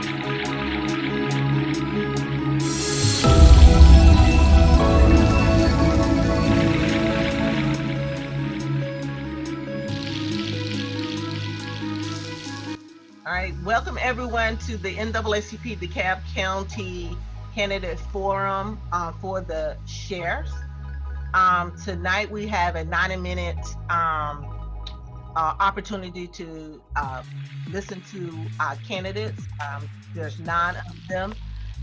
All right, welcome everyone to the NAACP DeKalb County Candidate Forum for the Sheriffs. Tonight we have a 90-minute opportunity to listen to candidates. There's 9 of them,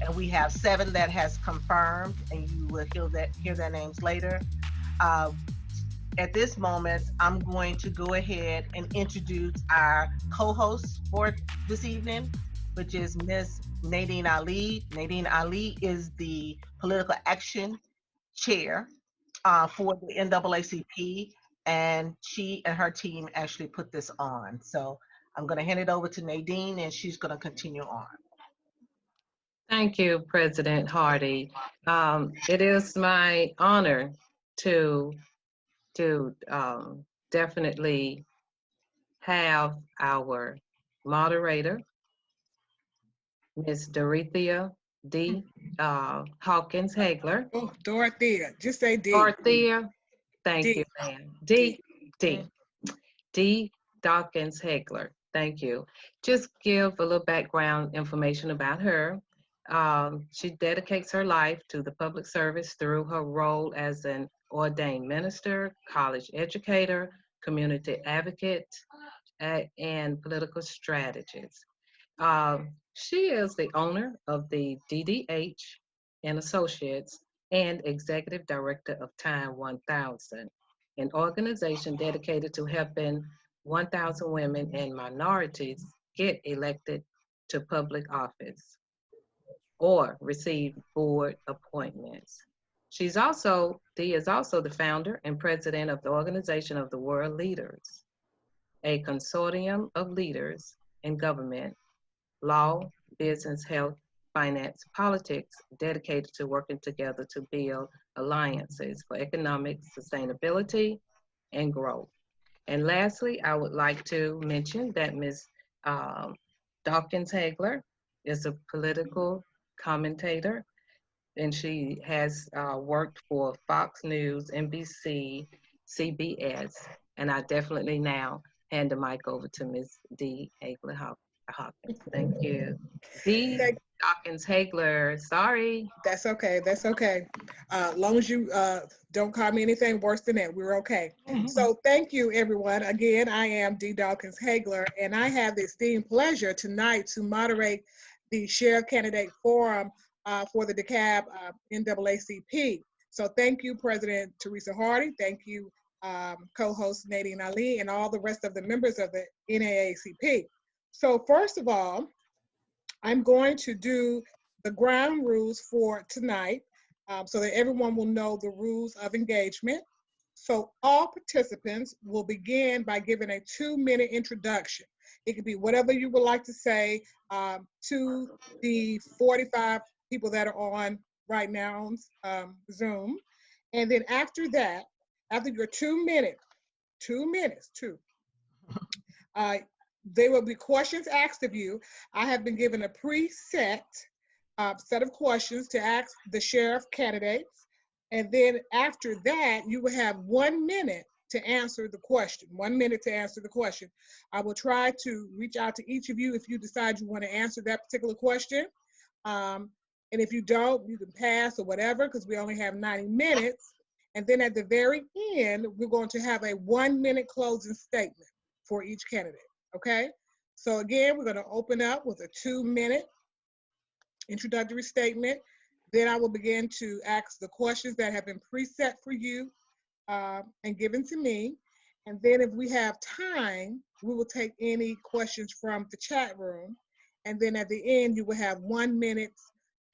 and we have 7 that has confirmed, and you will hear their names later. At this moment, I'm going to go ahead and introduce our co-host for this evening, which is Ms. Nadine Ali. Nadine Ali is the Political Action Chair for the NAACP, and she and her team actually put this on. So I'm going to hand it over to Nadine, and she's going to continue on. Thank you, President Hardy. It is my honor to definitely have our moderator, Ms. Dorothea Dee Dawkins-Haigler. Oh, Dorothea, just say D. Dorothea, thank D. you, ma'am. Dee Dawkins-Haigler, thank you. Just give a little background information about her. She dedicates her life to the public service through her role as an ordained minister, college educator, community advocate, and political strategist. She is the owner of the DDH and Associates and executive director of Time 1000, an organization dedicated to helping 1,000 women and minorities get elected to public office or receive board appointments. Dee is also the founder and president of the Organization of the World Leaders, a consortium of leaders in government, law, business, health, finance, politics, dedicated to working together to build alliances for economic sustainability and growth. And lastly, I would like to mention that Ms. Dawkins-Haigler is a political commentator, and she has worked for Fox News, NBC, CBS, and I definitely now hand the mic over to Ms. Dee Dawkins. Thank you. Dee Dawkins-Haigler, sorry. That's okay, that's okay. As long as you don't call me anything worse than that, we're okay. So thank you, everyone. Again, I am Dee Dawkins-Haigler, and I have the esteemed pleasure tonight to moderate the Sheriff Candidate Forum for the DeKalb NAACP. So thank you, President Teresa Hardy. Thank you, co-host Nadine Ali, and all the rest of the members of the NAACP. So first of all, I'm going to do the ground rules for tonight so that everyone will know the rules of engagement. So all participants will begin by giving a 2-minute introduction. It could be whatever you would like to say to the 45 people that are on right now on Zoom. And then after that, after your 2 minutes, there will be questions asked of you. I have been given a preset set of questions to ask the sheriff candidates. And then after that, you will have 1 minute to answer the question. 1 minute to answer the question. I will try to reach out to each of you if you decide you want to answer that particular question. And if you don't, you can pass or whatever, because we only have 90 minutes. And then at the very end, we're going to have a 1 minute closing statement for each candidate, okay? So again, we're gonna open up with a 2 minute introductory statement. Then I will begin to ask the questions that have been preset for you and given to me. And then if we have time, we will take any questions from the chat room. And then at the end, you will have 1 minute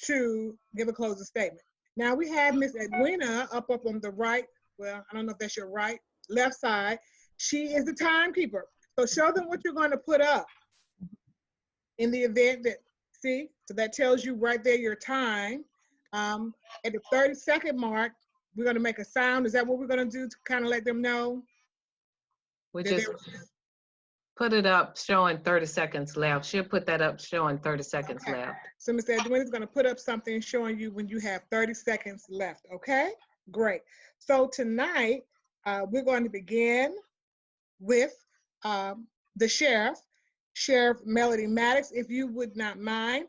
to give a closing statement. Now we have Miss Edwina up on the right. Well, I don't know if that's your right, left side. She is the timekeeper. So show them what you're going to put up in the event that, see, so that tells you right there your time. At the 30-second mark, we're going to make a sound. Is that what we're going to do to kind of let them know? put it up showing 30 seconds left. She'll put that up showing 30 seconds Okay. left. So Ms. Edwin is going to put up something showing you when you have 30 seconds left. Okay, great. So tonight, we're going to begin with the sheriff, Sheriff Melody Maddox. If you would not mind,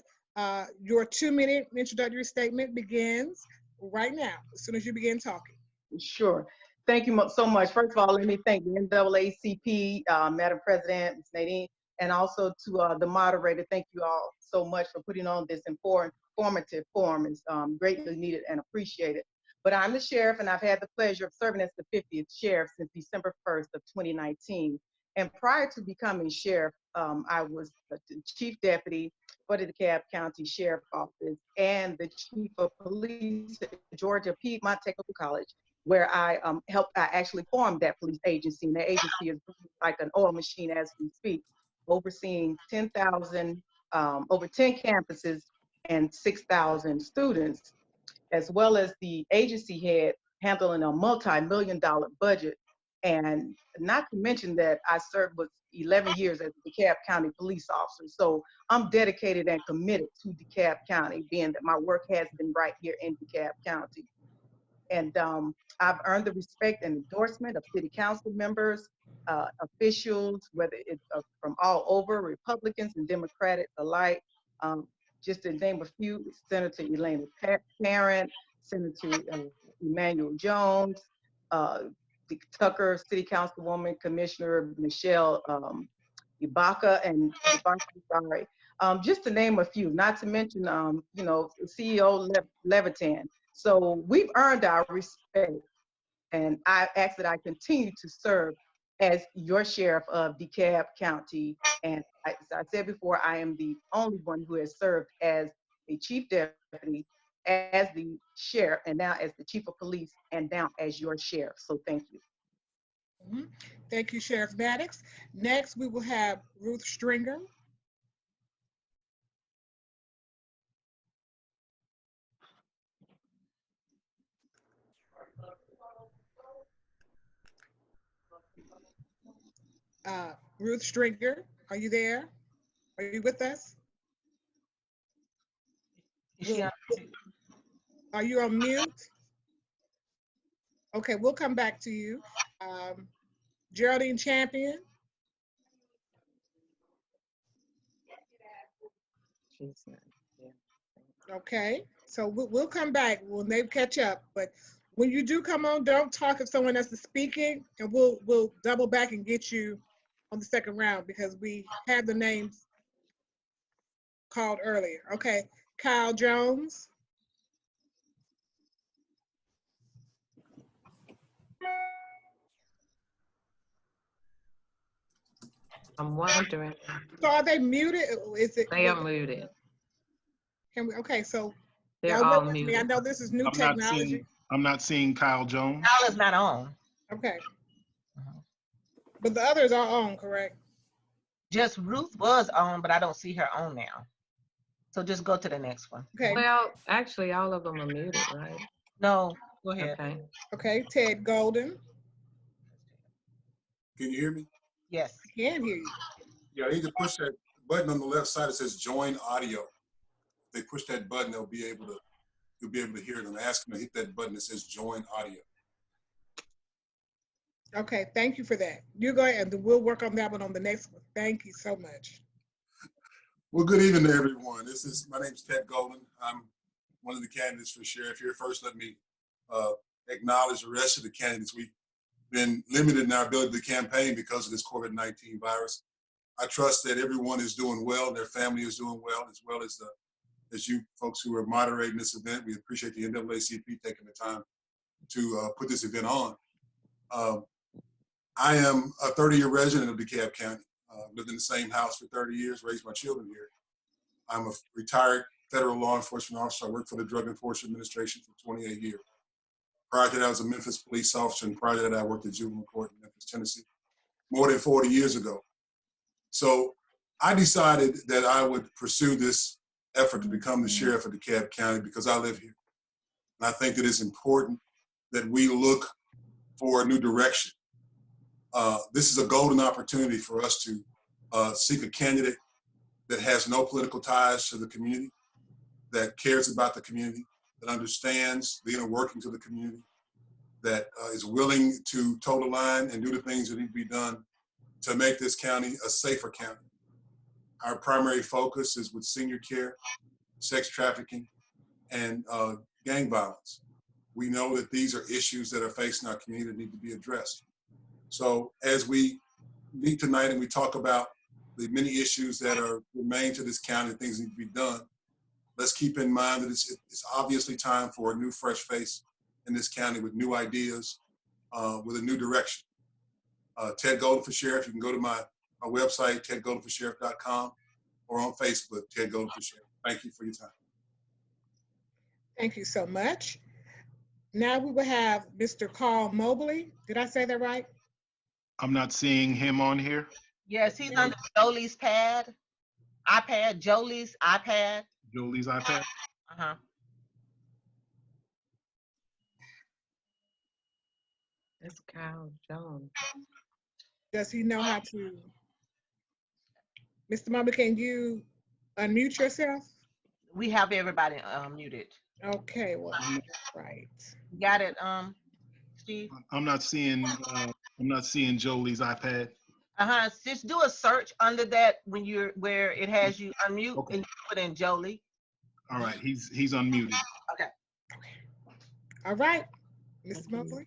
your 2-minute introductory statement begins right now, as soon as you begin talking. Sure. Thank you so much. First of all, let me thank the NAACP, Madam President, Ms. Nadine, and also to the moderator. Thank you all so much for putting on this informative forum. It's greatly needed and appreciated. But I'm the sheriff, and I've had the pleasure of serving as the 50th sheriff since December 1st of 2019. And prior to becoming sheriff, I was the chief deputy for the DeKalb County Sheriff Office and the chief of police at Georgia Piedmont Technical College, where I actually formed that police agency. And that agency is like an oil machine as we speak, overseeing 10,000, over 10 campuses and 6,000 students, as well as the agency head handling a multi-million-dollar budget. And not to mention that I served with 11 years as a DeKalb County police officer. So I'm dedicated and committed to DeKalb County, being that my work has been right here in DeKalb County. And I've earned the respect and endorsement of city council members, officials, whether it's from all over, Republicans and Democrats alike. Just to name a few, Senator Elena Parent, Senator Emmanuel Jones, Tucker City Councilwoman, Commissioner Michelle Ibaka, and just to name a few, not to mention, CEO Levitan. So we've earned our respect, and I ask that I continue to serve as your sheriff of DeKalb County. And as I said before, I am the only one who has served as a chief deputy, as the sheriff, and now as the chief of police, and now as your sheriff. So thank you. Mm-hmm. Thank you, Sheriff Maddox. Next, we will have Ruth Stringer. Ruth Stringer, are you there? Are you with us? Is she on? Are you on mute? Okay, we'll come back to you. Geraldine Champion. Okay, so we'll come back when they catch up. But when you do come on, don't talk if someone else is speaking, and we'll double back and get you on the second round because we had the names called earlier. Okay, Kyle Jones. I'm wondering. So are they muted? Is it? They are muted. Can we? Okay, so They're all muted. I know this is new technology. I'm not seeing Kyle Jones. Kyle is not on. Okay, but the others are on, correct? Just Ruth was on, but I don't see her on now. So just go to the next one. Okay. Well, actually, all of them are muted, right? No, go ahead. Okay. Okay, Ted Golden. Can you hear me? Yes. I can hear you. Yeah, I need to push that button on the left side that says join audio. If they push that button, you'll be able to hear it. I'm asking them to hit that button that says join audio. Okay, thank you for that. You go ahead and we'll work on that one on the next one. Thank you so much. Well, good evening to everyone. My name's Ted Golden. I'm one of the candidates for sheriff here. First, let me acknowledge the rest of the candidates. We've been limited in our ability to campaign because of this COVID-19 virus. I trust that everyone is doing well, their family is doing well as you folks who are moderating this event. We appreciate the NAACP taking the time to put this event on. I am a 30-year resident of DeKalb County. Lived in the same house for 30 years, raised my children here. I'm a retired federal law enforcement officer. I worked for the Drug Enforcement Administration for 28 years. Prior to that, I was a Memphis police officer, and prior to that, I worked at juvenile court in Memphis, Tennessee, more than 40 years ago. So I decided that I would pursue this effort to become the sheriff of DeKalb County because I live here. And I think that it's important that we look for a new direction. This is a golden opportunity for us to seek a candidate that has no political ties to the community, that cares about the community, that understands the inner workings of the community, that is willing to toe the line and do the things that need to be done to make this county a safer county. Our primary focus is with senior care, sex trafficking, and gang violence. We know that these are issues that are facing our community that need to be addressed. So as we meet tonight and we talk about the many issues that are remain to this county, things need to be done, let's keep in mind that it's obviously time for a new fresh face in this county with new ideas, with a new direction. Ted Golden for Sheriff, you can go to my website, tedgoldenforsheriff.com, or on Facebook, Ted Golden for Sheriff. Thank you for your time. Thank you so much. Now we will have Mr. Carl Mobley. Did I say that right? I'm not seeing him on here. Yes, he's under Jolie's iPad, Jolie's iPad. Julie's iPad. Uh-huh. That's Kyle Jones. Does he know how to? Mr. Mobley, can you unmute yourself? We have everybody muted. Okay, well, right. You got it, Steve? I'm not seeing Jolie's iPad. Just do a search under that where it has you unmute, Okay. and you put in Jolie. All right, he's unmuted. Okay. All right, Mr. Mobley.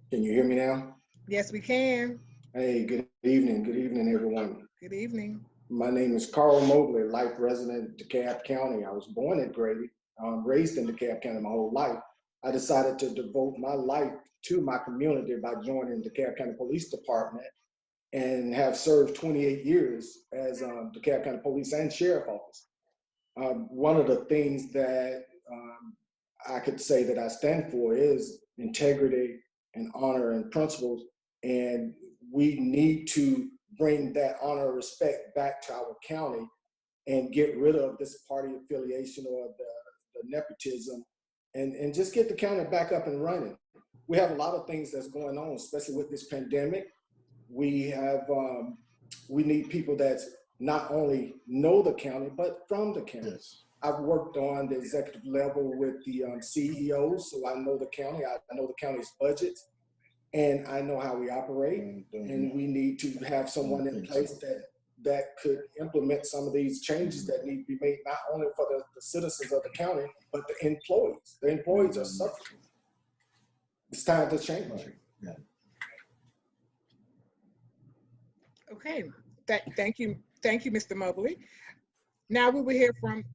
Can you hear me now? Yes, we can. Hey, good evening. Good evening, everyone. Good evening. My name is Carl Mobley, life resident of DeKalb County. I was born in Grady, raised in DeKalb County my whole life. I decided to devote my life to my community by joining the DeKalb County Police Department and have served 28 years as DeKalb County Police and Sheriff Office. One of the things that I could say that I stand for is integrity and honor and principles, and we need to bring that honor and respect back to our county and get rid of this party affiliation or the nepotism and just get the county back up and running. We have a lot of things that's going on, especially with this pandemic. We have, we need people that not only know the county, but from the county. Yes. I've worked on the executive level with the CEOs, so I know the county, I know the county's budgets, and I know how we operate. And we need to have someone in place that could implement some of these changes that need to be made, not only for the citizens of the county, but the employees. The employees are suffering. It's time to change. Right. Yeah. Okay, thank you, Mr. Mobley. Now we will hear from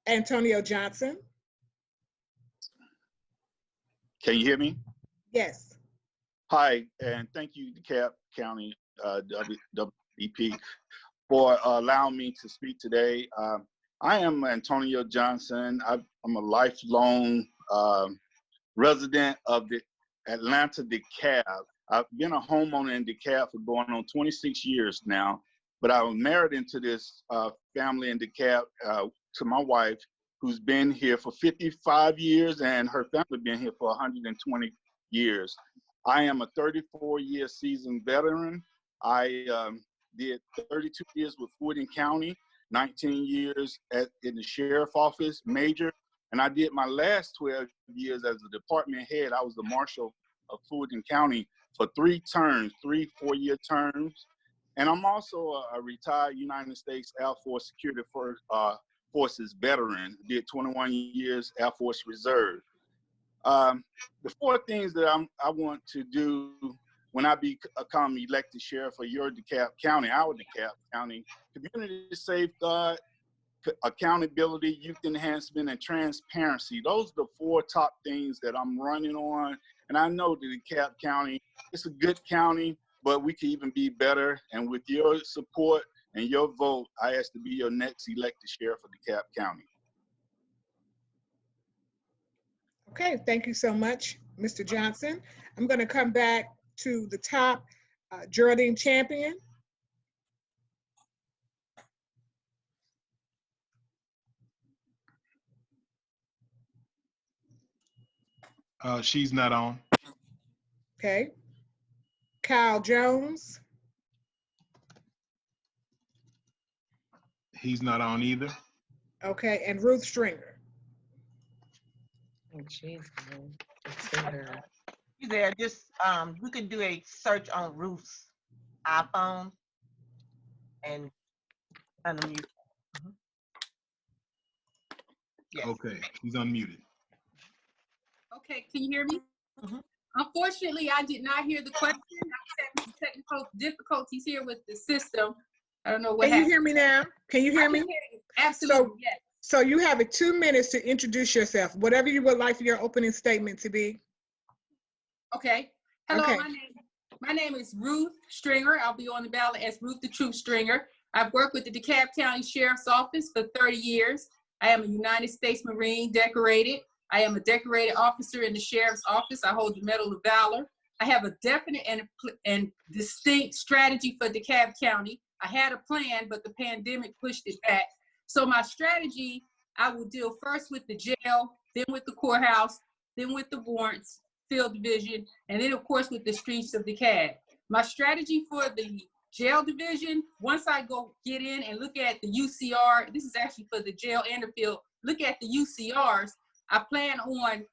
Antonio Johnson. Can you hear me? Yes. Hi, and thank you, DeKalb County WDP, for allowing me to speak today. I am Antonio Johnson. I'm a lifelong resident of the Atlanta DeKalb. I've been a homeowner in DeKalb for going on 26 years now, but I was married into this family in DeKalb to my wife, who's been here for 55 years, and her family been here for 120 years. I am a 34-year seasoned veteran. I did 32 years with Fulton County, 19 years in the sheriff office, major, and I did my last 12 years as a department head. I was the marshal of Fulton County for 3 terms, 3 4-year terms. And I'm also a retired United States Air Force Security Forces veteran, did 21 years Air Force Reserve. The 4 things that I want to do when I become elected sheriff for your DeKalb County, our DeKalb County: community safeguard, accountability, youth enhancement, and transparency. Those are the 4 top things that I'm running on. And I know that DeKalb County, it's a good county, but we can even be better. And with your support and your vote, I ask to be your next elected sheriff of DeKalb County. Okay, thank you so much, Mr. Johnson. I'm going to come back to the top. Geraldine Champion. She's not on. Okay. Kyle Jones. He's not on either. Okay, and Ruth Stringer. Oh, jeez, man. Let's see her. You there? Just you can do a search on Ruth's iPhone and unmute. Yes. Okay, he's unmuted. Okay, can you hear me? Mhm. Unfortunately, I did not hear the question. I'm having some technical difficulties here with the system. I don't know what Can you happened. hear me now? Can you I hear can me? hear you. Absolutely, yes. So you have 2 minutes to introduce yourself, whatever you would like for your opening statement to be. Okay. Hello, Okay. my name is Ruth Stringer. I'll be on the ballot as Ruth the Truth Stringer. I've worked with the DeKalb County Sheriff's Office for 30 years. I am a United States Marine decorated. I am a decorated officer in the Sheriff's Office. I hold the Medal of Valor. I have a definite and distinct strategy for DeKalb County. I had a plan, but the pandemic pushed it back. So my strategy, I will deal first with the jail, then with the courthouse, then with the warrants, field division, and then of course with the streets of DeKalb. My strategy for the jail division, once I go get in and look at the UCR, this is actually for the jail and the field, look at the UCRs, I plan on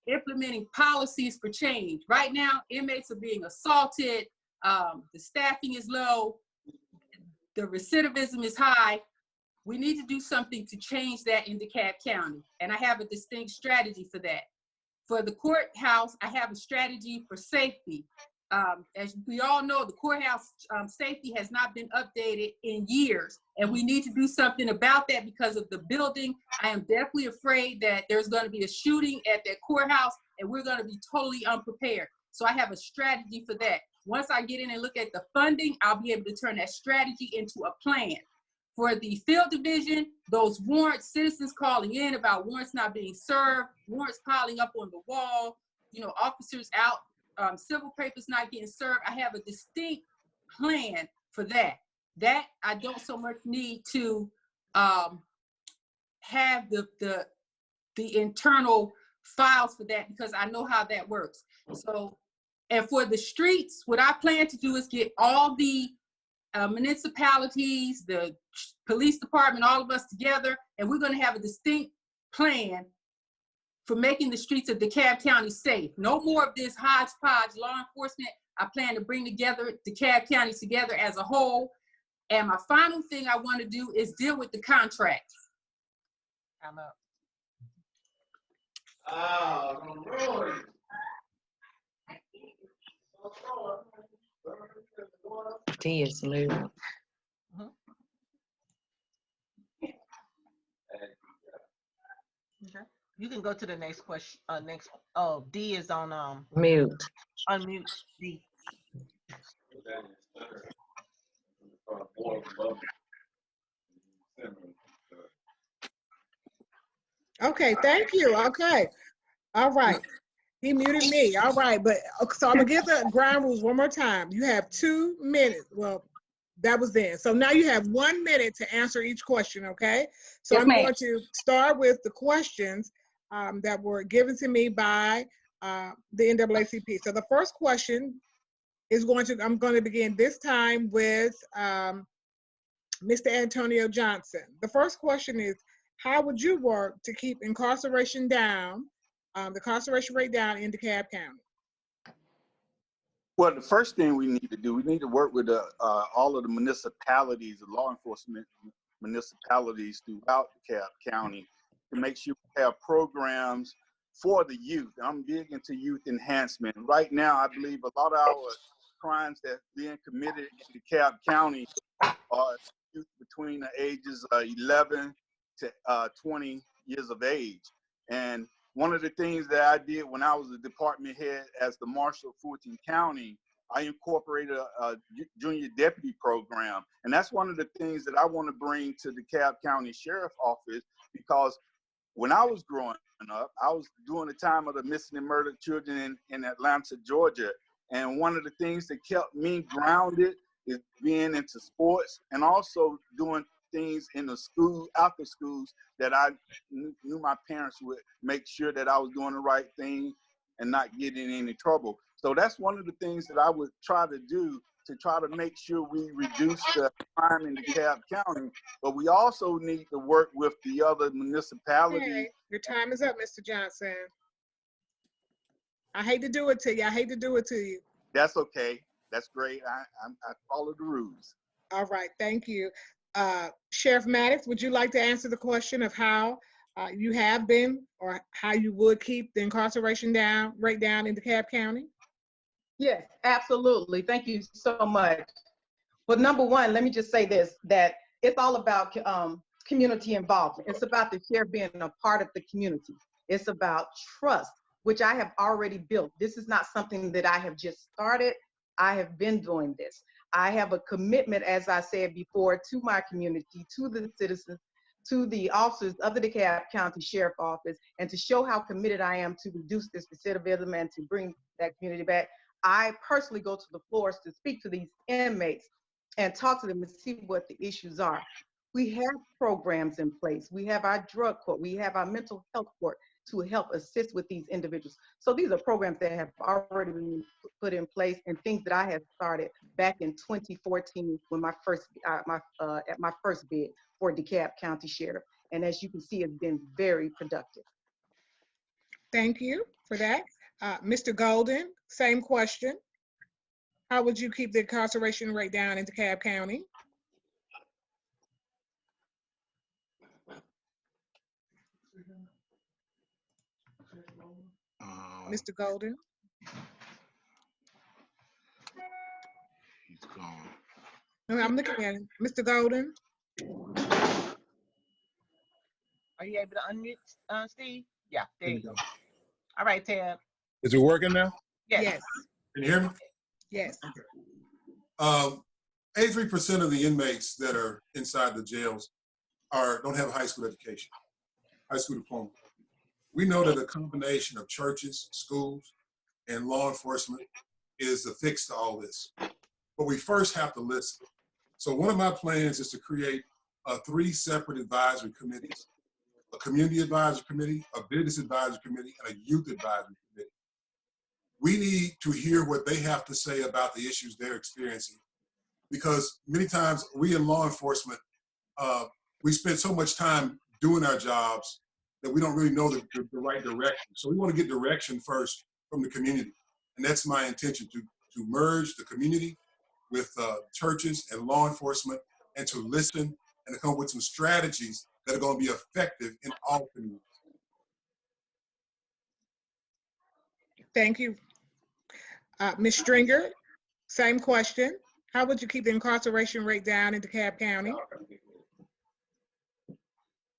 implementing policies for change. Right now, inmates are being assaulted, the staffing is low, the recidivism is high. We need to do something to change that in DeKalb County, and I have a distinct strategy for that. For the courthouse, I have a strategy for safety. As we all know, the courthouse safety has not been updated in years, and we need to do something about that because of the building. I am definitely afraid that there's going to be a shooting at that courthouse, and we're going to be totally unprepared. So I have a strategy for that. Once I get in and look at the funding, I'll be able to turn that strategy into a plan. For the field division, those warrants, citizens calling in about warrants not being served, warrants piling up on the wall, officers out, civil papers not getting served. I have a distinct plan for that. That I don't so much need to have the internal files for that because I know how that works. So, and for the streets, what I plan to do is get all the municipalities, the police department, all of us together, and we're going to have a distinct plan for making the streets of DeKalb County safe. No more of this hodgepodge law enforcement. I plan to bring together DeKalb County together as a whole. And my final thing I want to do is deal with the contracts. I'm up. D is moving. Okay. You can go to the next question. Oh, D is on Mute. unmute D. Okay, thank you. Okay. All right. He muted me. All right, but so I'm gonna give the ground rules one more time. You have 2 minutes. Well, that was then. So now you have 1 minute to answer each question, okay? So Yes, I'm ma'am. going to start with the questions that were given to me by the NAACP. So the first question is I'm going to begin this time with Mr. Antonio Johnson. The first question is, how would you work to keep incarceration down, the incarceration rate down in DeKalb County? Well, the first thing we need to do, we need to work with all of the municipalities, the law enforcement municipalities throughout DeKalb County to make sure we have programs for the youth. I'm big into youth enhancement. Right now, I believe a lot of our crimes that are being committed in DeKalb County are youth between the ages of 11 to 20 years of age. And one of the things that I did when I was a department head as the marshal of Fulton County, I incorporated a junior deputy program. And that's one of the things that I want to bring to the DeKalb County Sheriff Office, because when I was growing up, I was during the time of the missing and murdered children in Atlanta, Georgia. And one of the things that kept me grounded is being into sports and also doing things in the school, after schools, that I knew my parents would make sure that I was doing the right thing and not getting in any trouble. So that's one of the things that I would try to do to try to make sure we reduce the crime in DeKalb County, but we also need to work with the other municipalities. Okay, your time is up, Mr. Johnson. I hate to do it to you. I hate to do it to you. That's okay. That's great. I follow the rules. All right, thank you. Sheriff Maddox, would you like to answer the question of how you have been or how you would keep the incarceration rate down in DeKalb County? Yes, absolutely. Thank you so much. But number one, let me just say this, that it's all about community involvement. It's about the sheriff being a part of the community. It's about trust, which I have already built. This is not something that I have just started. I have been doing this. I have a commitment, as I said before, to my community, to the citizens, to the officers of the DeKalb County Sheriff Office, and to show how committed I am to reduce this recidivism and to bring that community back. I personally go to the floors to speak to these inmates and talk to them and see what the issues are. We have programs in place. We have our drug court. We have our mental health court to help assist with these individuals. So these are programs that have already been put in place and things that I have started back in 2014 when my first at my first bid for DeKalb County Sheriff. And as you can see, it's been very productive. Thank you for that. Mr. Golden, same question. How would you keep the incarceration rate down in DeKalb County? Mr. Golden? He's gone. No, I'm looking at him. Mr. Golden? Are you able to unmute, Steve? Yeah, there you go. All right, Ted. Is it working now? Yes. Can you hear me? Yes. 83% of the inmates that are inside the jails don't have a high school education, high school diploma. We know that a combination of churches, schools, and law enforcement is the fix to all this. But we first have to listen. So one of my plans is to create 3 separate advisory committees: a community advisory committee, a business advisory committee, and a youth advisory committee. We need to hear what they have to say about the issues they're experiencing, because many times we in law enforcement, we spend so much time doing our jobs that we don't really know the right direction. So we want to get direction first from the community. And that's my intention, to merge the community with churches and law enforcement, and to listen and to come up with some strategies that are going to be effective in all communities. Thank you. Ms. Stringer, same question. How would you keep the incarceration rate down in DeKalb County?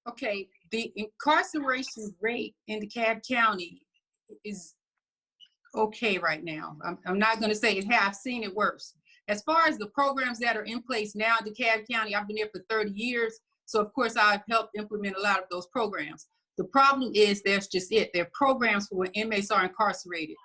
Okay, the incarceration rate in DeKalb County is okay right now. I'm not going to say it has. I've seen it worse. As far as the programs that are in place now in DeKalb County, I've been there for 30 years. So of course I've helped implement a lot of those programs. The problem is that's just it. They're programs for when inmates are incarcerated.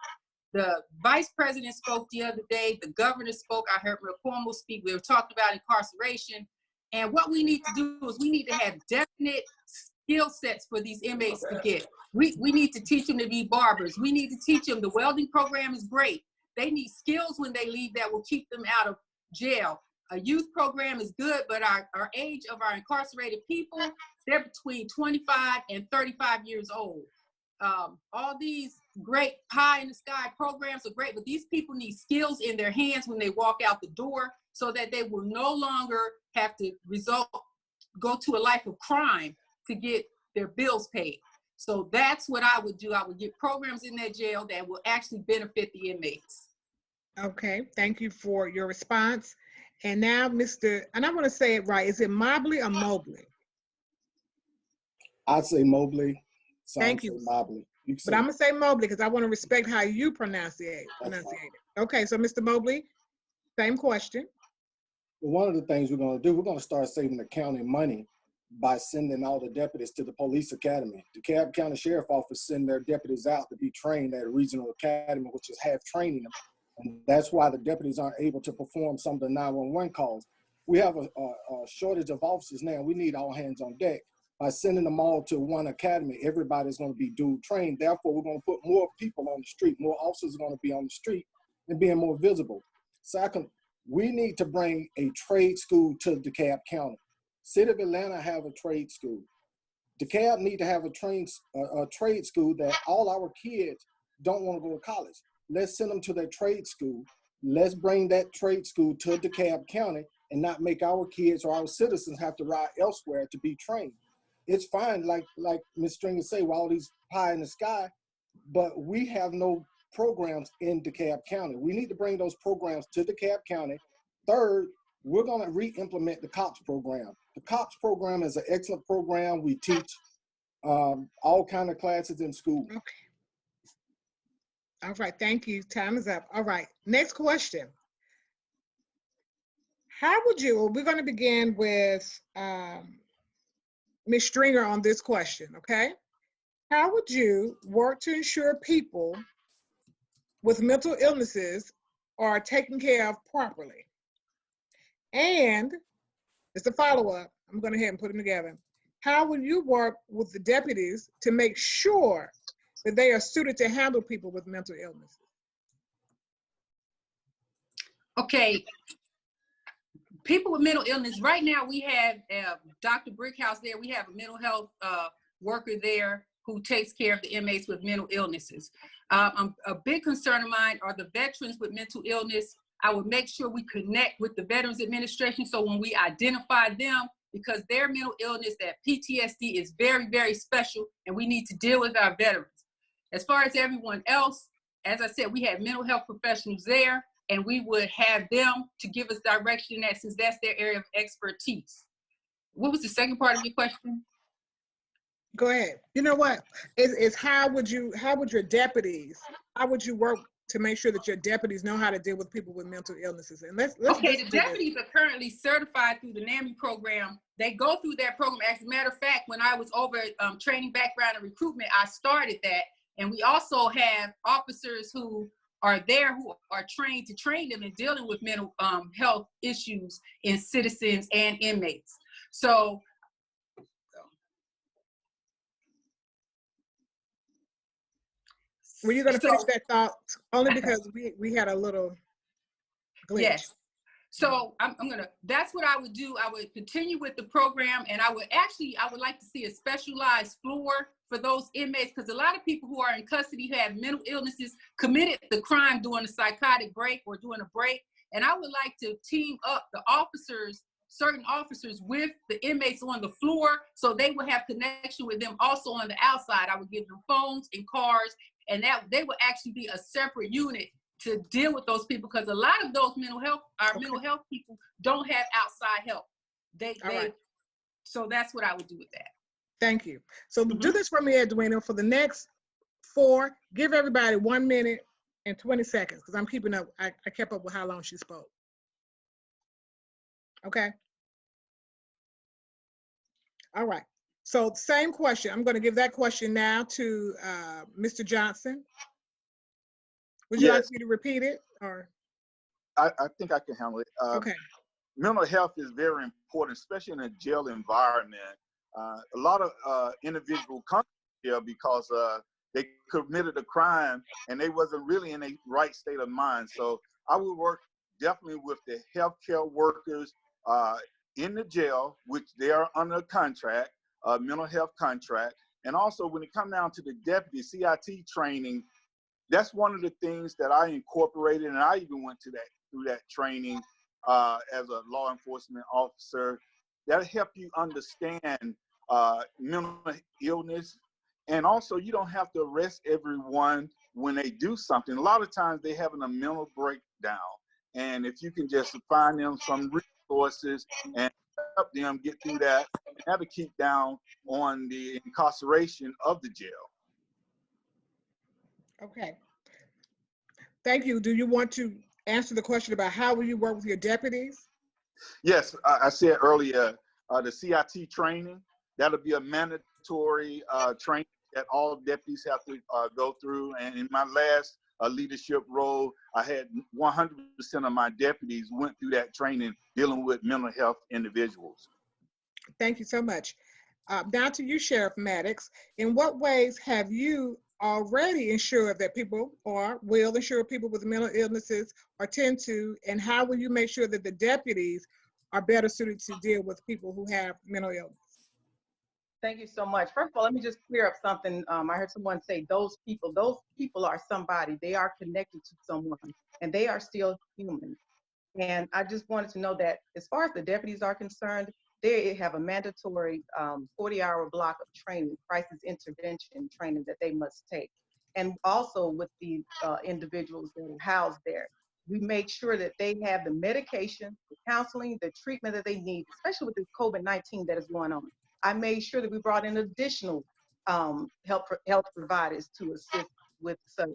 The vice president spoke the other day. The governor spoke. I heard Cuomo speak. We were talking about incarceration. And what we need to do is we need to have definite skill sets for these inmates to get. We need to teach them to be barbers. We need to teach them the welding program is great. They need skills when they leave that will keep them out of jail. A youth program is good, but our age of our incarcerated people, they're between 25 and 35 years old. All these great pie in the sky programs are great, but these people need skills in their hands when they walk out the door so that they will no longer have to go to a life of crime to get their bills paid. So that's what I would do. I would get programs in that jail that will actually benefit the inmates. Okay, thank you for your response. And now, and I want to say it right, is it Mobley or Mobley? I'd say Mobley. Thank you. Mobley. But I'm going to say Mobley because I want to respect how you pronounce it. Okay, so Mr. Mobley, same question. Well, one of the things we're going to do, we're going to start saving the county money by sending all the deputies to the police academy. The DeKalb County Sheriff Office send their deputies out to be trained at a regional academy, which is half training them. And that's why the deputies aren't able to perform some of the 911 calls. We have a shortage of officers now. We need all hands on deck. By sending them all to one academy, everybody's going to be dual trained. Therefore, we're going to put more people on the street. More officers are going to be on the street and being more visible. Second, We need to bring a trade school to DeKalb County. City of Atlanta have a trade school. DeKalb need to have a trade school that all our kids don't want to go to college. Let's send them to that trade school. Let's bring that trade school to DeKalb County and not make our kids or our citizens have to ride elsewhere to be trained. It's fine, like Ms. Stringer say, with all these pie in the sky, but we have no programs in DeKalb County. We need to bring those programs to DeKalb County. Third, we're going to re-implement the COPS program. The COPS program is an excellent program. We teach all kinds of classes in school. Okay. All right, thank you. Time is up. All right, next question. How would you, we're going to begin with Ms. Stringer on this question, okay? How would you work to ensure people with mental illnesses are taken care of properly? And it's a follow-up. I'm going to go ahead and put them together. How will you work with the deputies to make sure that they are suited to handle people with mental illnesses? Okay. People with mental illness, right now we have Dr. Brickhouse there. We have a mental health worker there who takes care of the inmates with mental illnesses. A big concern of mine are the veterans with mental illness. I would make sure we connect with the Veterans Administration so when we identify them, because their mental illness, that PTSD is very, very special, and we need to deal with our veterans. As far as everyone else, as I said, we have mental health professionals there, and we would have them to give us direction in that, since that's their area of expertise. What was the second part of your question? Go ahead. You know what? It's how would your deputies, how would you work to make sure that your deputies know how to deal with people with mental illnesses? And let's okay, the deputies are currently certified through the NAMI program. They go through that program. As a matter of fact, when I was over training background and recruitment, I started that. And we also have officers who are there who are trained to train them in dealing with mental health issues in citizens and inmates. So were you going to finish that thought? Only because we had a little glitch. Yes. So I'm gonna, that's what I would do. I would continue with the program, and I would like to see a specialized floor for those inmates, because a lot of people who are in custody who have mental illnesses committed the crime during a psychotic break or during a break. And I would like to team up the officers, certain officers, with the inmates on the floor, so they would have connection with them also on the outside. I would give them phones and cars, and that they would actually be a separate unit to deal with those people, because a lot of those mental health people don't have outside help. Right. So that's what I would do with that. Thank you. So do this for me, Edwina. For the next 4, give everybody 1 minute and 20 seconds, because I'm keeping up. I kept up with how long she spoke. Okay. All right. So same question. I'm going to give that question now to Mr. Johnson. Would you like me to repeat it, or? I think I can handle it. Okay. Mental health is very important, especially in a jail environment. A lot of individuals come to jail because they committed a crime and they wasn't really in a right state of mind. So I would work definitely with the healthcare workers in the jail, which they are under a contract, mental health contract. And also when it comes down to the deputy CIT training, that's one of the things that I incorporated, and I even went through that training as a law enforcement officer. That'll help you understand mental illness. And also, you don't have to arrest everyone when they do something. A lot of times they're having a mental breakdown. And if you can just find them some resources and help them get through that, that'll keep down on the incarceration of the jail. Okay. Thank you. Do you want to answer the question about how will you work with your deputies? Yes, I said earlier, the CIT training, that'll be a mandatory training that all deputies have to go through. And in my last leadership role, I had 100% of my deputies went through that training dealing with mental health individuals. Thank you so much. Down to you, Sheriff Maddox. In what ways have you already ensure that people, or will ensure people with mental illnesses are tend to, and how will you make sure that the deputies are better suited to deal with people who have mental illness? Thank you so much. First of all, let me just clear up something. I heard someone say those people are somebody. They are connected to someone, and they are still human. And I just wanted to know that as far as the deputies are concerned, they have a mandatory 40-hour block of training, crisis intervention training that they must take. And also with the individuals that are housed there, we make sure that they have the medication, the counseling, the treatment that they need, especially with this COVID-19 that is going on. I made sure that we brought in additional health providers to assist with. So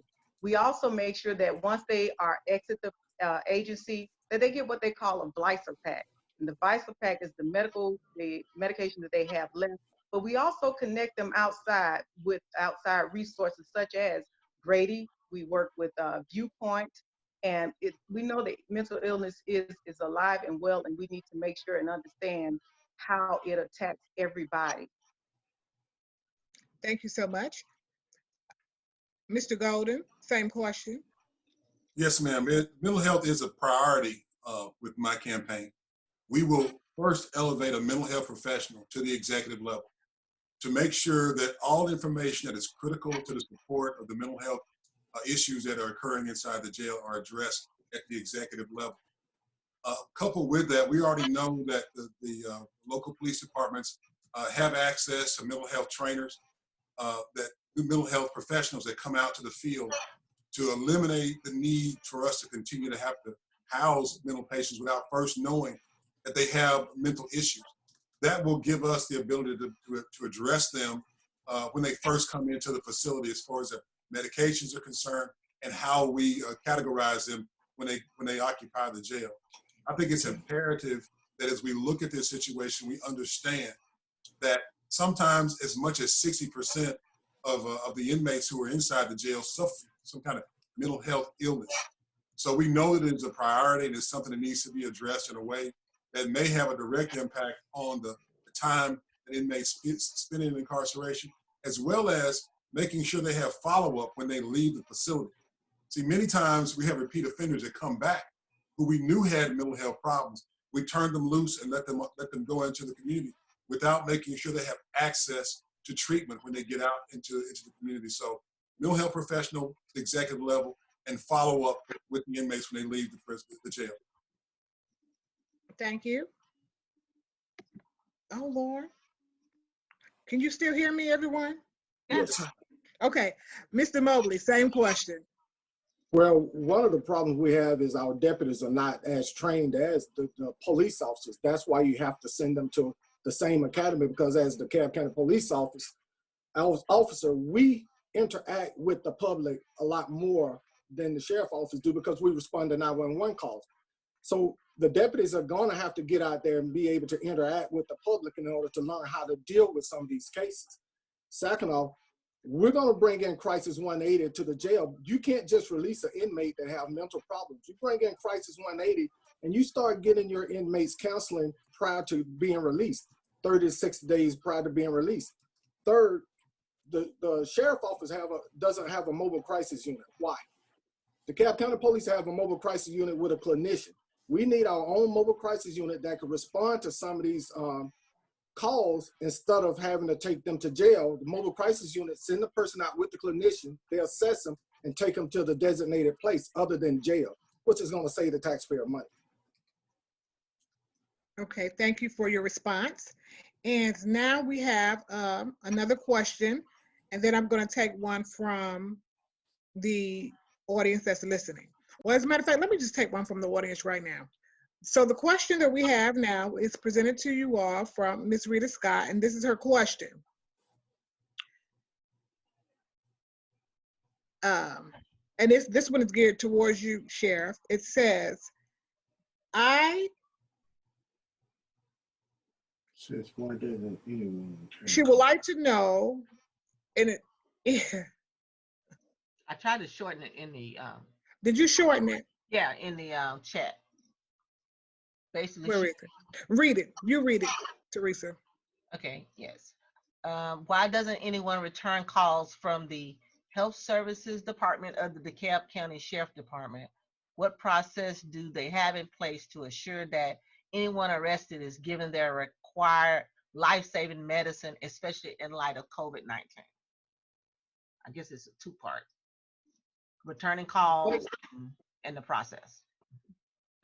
we also make sure that once they are exit the agency, that they get what they call a Blicer pack. And the Blicer pack is the medication that they have left. But we also connect them outside with outside resources such as Grady. We work with Viewpoint. And we know that mental illness is alive and well, and we need to make sure and understand how it attacks everybody. Thank you so much. Mr. Golden, same question. Yes, ma'am. Mental health is a priority with my campaign. We will first elevate a mental health professional to the executive level to make sure that all information that is critical to the support of the mental health issues that are occurring inside the jail are addressed at the executive level. Coupled with that, we already know that the local police departments have access to mental health trainers, that mental health professionals that come out to the field to eliminate the need for us to continue to have to house mental patients without first knowing that they have mental issues. That will give us the ability to address them when they first come into the facility as far as their medications are concerned and how we categorize them when they occupy the jail. I think it's imperative that as we look at this situation, we understand that sometimes as much as 60% of the inmates who are inside the jail suffer some kind of mental health illness. So we know that it's a priority and it's something that needs to be addressed in a way that may have a direct impact on the time that inmates spend in incarceration, as well as making sure they have follow-up when they leave the facility. See, many times we have repeat offenders that come back who we knew had mental health problems. We turn them loose and let them go into the community without making sure they have access to treatment when they get out into the community. So mental health professional, executive level, and follow up with the inmates when they leave the jail. Thank you. Oh, Lord. Can you still hear me, everyone? Yes. Okay. Mr. Mobley, same question. Well, one of the problems we have is our deputies are not as trained as the police officers. That's why you have to send them to the same academy, because as the DeKalb County Police Officer, we interact with the public a lot more than the sheriff officers do because we respond to 911 calls. So the deputies are going to have to get out there and be able to interact with the public in order to learn how to deal with some of these cases. Second off, we're going to bring in Crisis 180 to the jail. You can't just release an inmate that have mental problems. You bring in Crisis 180 and you start getting your inmates counseling prior to being released, 30 to 60 days prior to being released. Third, the sheriff office doesn't have a mobile crisis unit. Why? The DeKalb County Police have a mobile crisis unit with a clinician. We need our own mobile crisis unit that can respond to some of these calls instead of having to take them to jail. The mobile crisis unit send the person out with the clinician, they assess them and take them to the designated place other than jail, which is going to save the taxpayer money. Okay, thank you for your response. And now we have another question, and then I'm going to take one from the audience that's listening. Well, as a matter of fact, let me just take one from the audience right now. So the question that we have now is presented to you all from Ms. Rita Scott, and this is her question. And this one is geared towards you, Sheriff. It says, she would like to know, and I tried to shorten it in the did you shorten it? yeah, in the chat. Basically, read it. You read it, Teresa. Okay, yes. Why doesn't anyone return calls from the Health Services Department of the DeKalb County Sheriff Department, what process do they have in place to assure that anyone arrested is given their required life-saving medicine, especially in light of COVID-19? I guess it's a two-part. Returning calls and the process.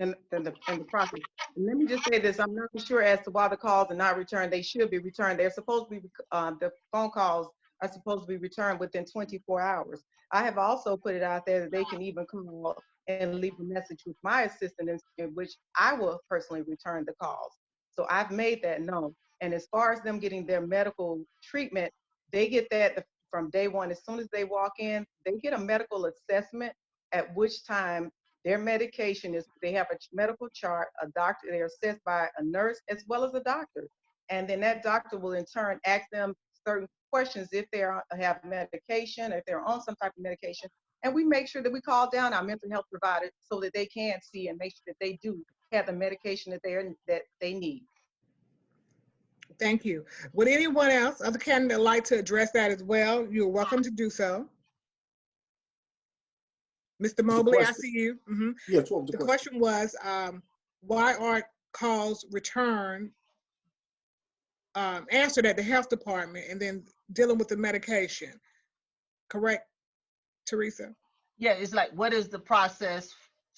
And the process. And let me just say this, I'm not sure as to why the calls are not returned. They should be returned. They're supposed to be, the phone calls are supposed to be returned within 24 hours. I have also put it out there that they can even call and leave a message with my assistant in which I will personally return the calls. So I've made that known. And as far as them getting their medical treatment, they get that from day one. As soon as they walk in, they get a medical assessment, at which time their medication is, they have a medical chart, a doctor, they're assessed by a nurse as well as a doctor. And then that doctor will in turn ask them certain questions if they have medication, if they're on some type of medication. And we make sure that we call down our mental health provider so that they can see and make sure that they do have the medication that they need. Thank you. Would anyone else, other candidate, like to address that as well? You're welcome to do so. Mr. Mobley, I see you. Mm-hmm. Yes, what was the question was, why aren't calls returned, answered at the health department, and then dealing with the medication? Correct, Teresa? Yeah, it's like, what is the process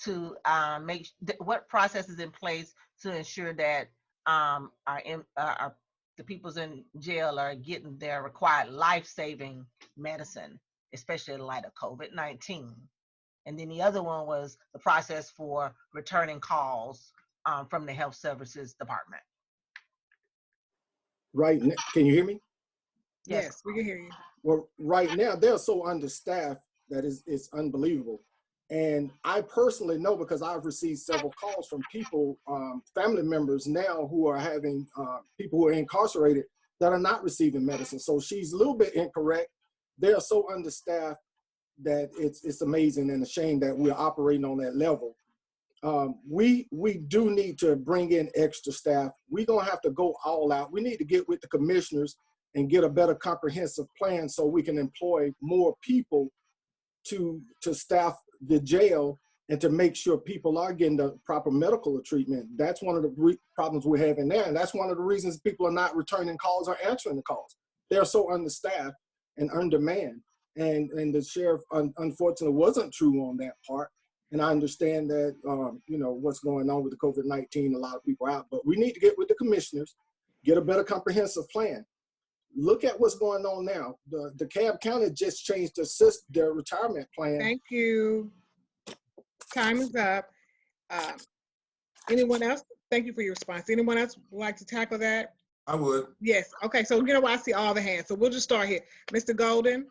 to what process is in place to ensure that the people's in jail are getting their required life-saving medicine, especially in light of COVID-19? And then the other one was the process for returning calls from the Health Services Department. Right now, can you hear me? Yes, we can hear you. Well, right now, they're so understaffed that it's unbelievable. And I personally know, because I've received several calls from people, family members now who are having people who are incarcerated that are not receiving medicine. So she's a little bit incorrect. They are so understaffed that it's amazing and a shame that we're operating on that level. We do need to bring in extra staff. We're gonna have to go all out. We need to get with the commissioners and get a better comprehensive plan so we can employ more people to staff the jail and to make sure people are getting the proper medical treatment. That's one of the problems we're having there. And that's one of the reasons people are not returning calls or answering the calls. They're so understaffed and undermanned. And the sheriff, unfortunately, wasn't true on that part. And I understand that, you know, what's going on with the COVID-19, a lot of people are out. But we need to get with the commissioners, get a better comprehensive plan. Look at what's going on now. The DeKalb County just changed their retirement plan. Thank you. Time is up. Anyone else? Thank you for your response. Anyone else would like to tackle that? I would. Yes. Okay. So, you know, I see all the hands. So we'll just start here. Mr. Golden.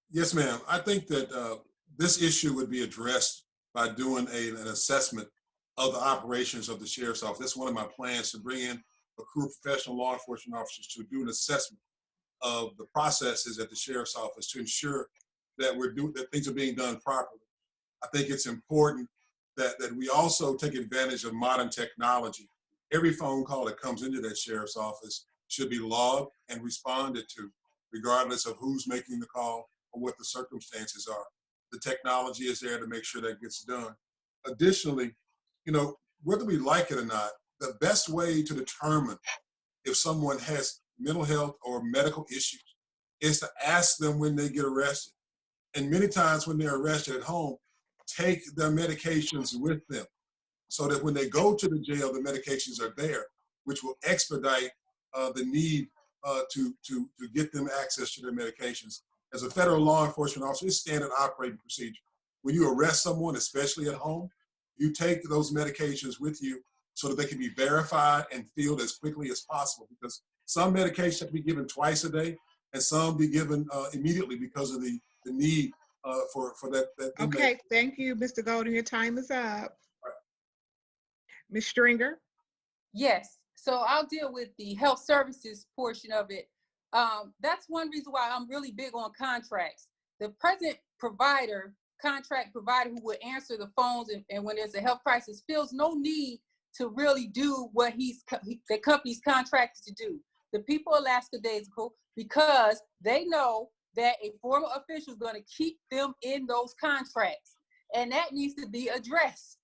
Yes, ma'am. I think that this issue would be addressed by doing an assessment of the operations of the sheriff's office. That's one of my plans, to bring in a crew of professional law enforcement officers to do an assessment of the processes at the sheriff's office to ensure that that things are being done properly. I think it's important that we also take advantage of modern technology. Every phone call that comes into that sheriff's office should be logged and responded to, regardless of who's making the call or what the circumstances are. The technology is there to make sure that gets done. Additionally, you know, whether we like it or not, the best way to determine if someone has mental health or medical issues is to ask them when they get arrested. And many times when they're arrested at home, take their medications with them so that when they go to the jail, the medications are there, which will expedite the need to get them access to their medications. As a federal law enforcement officer, it's standard operating procedure. When you arrest someone, especially at home, you take those medications with you so that they can be verified and filled as quickly as possible, because some medications have to be given twice a day and some be given immediately because of the need for that inmate. Okay, thank you, Mr. Golden. Your time is up. Ms. Stringer? Yes, so I'll deal with the health services portion of it. That's one reason why I'm really big on contracts. The present contract provider who would answer the phones and when there's a health crisis feels no need to really do what the company's contracted to do. The people are lackadaisical because they know that a former official is going to keep them in those contracts. And that needs to be addressed.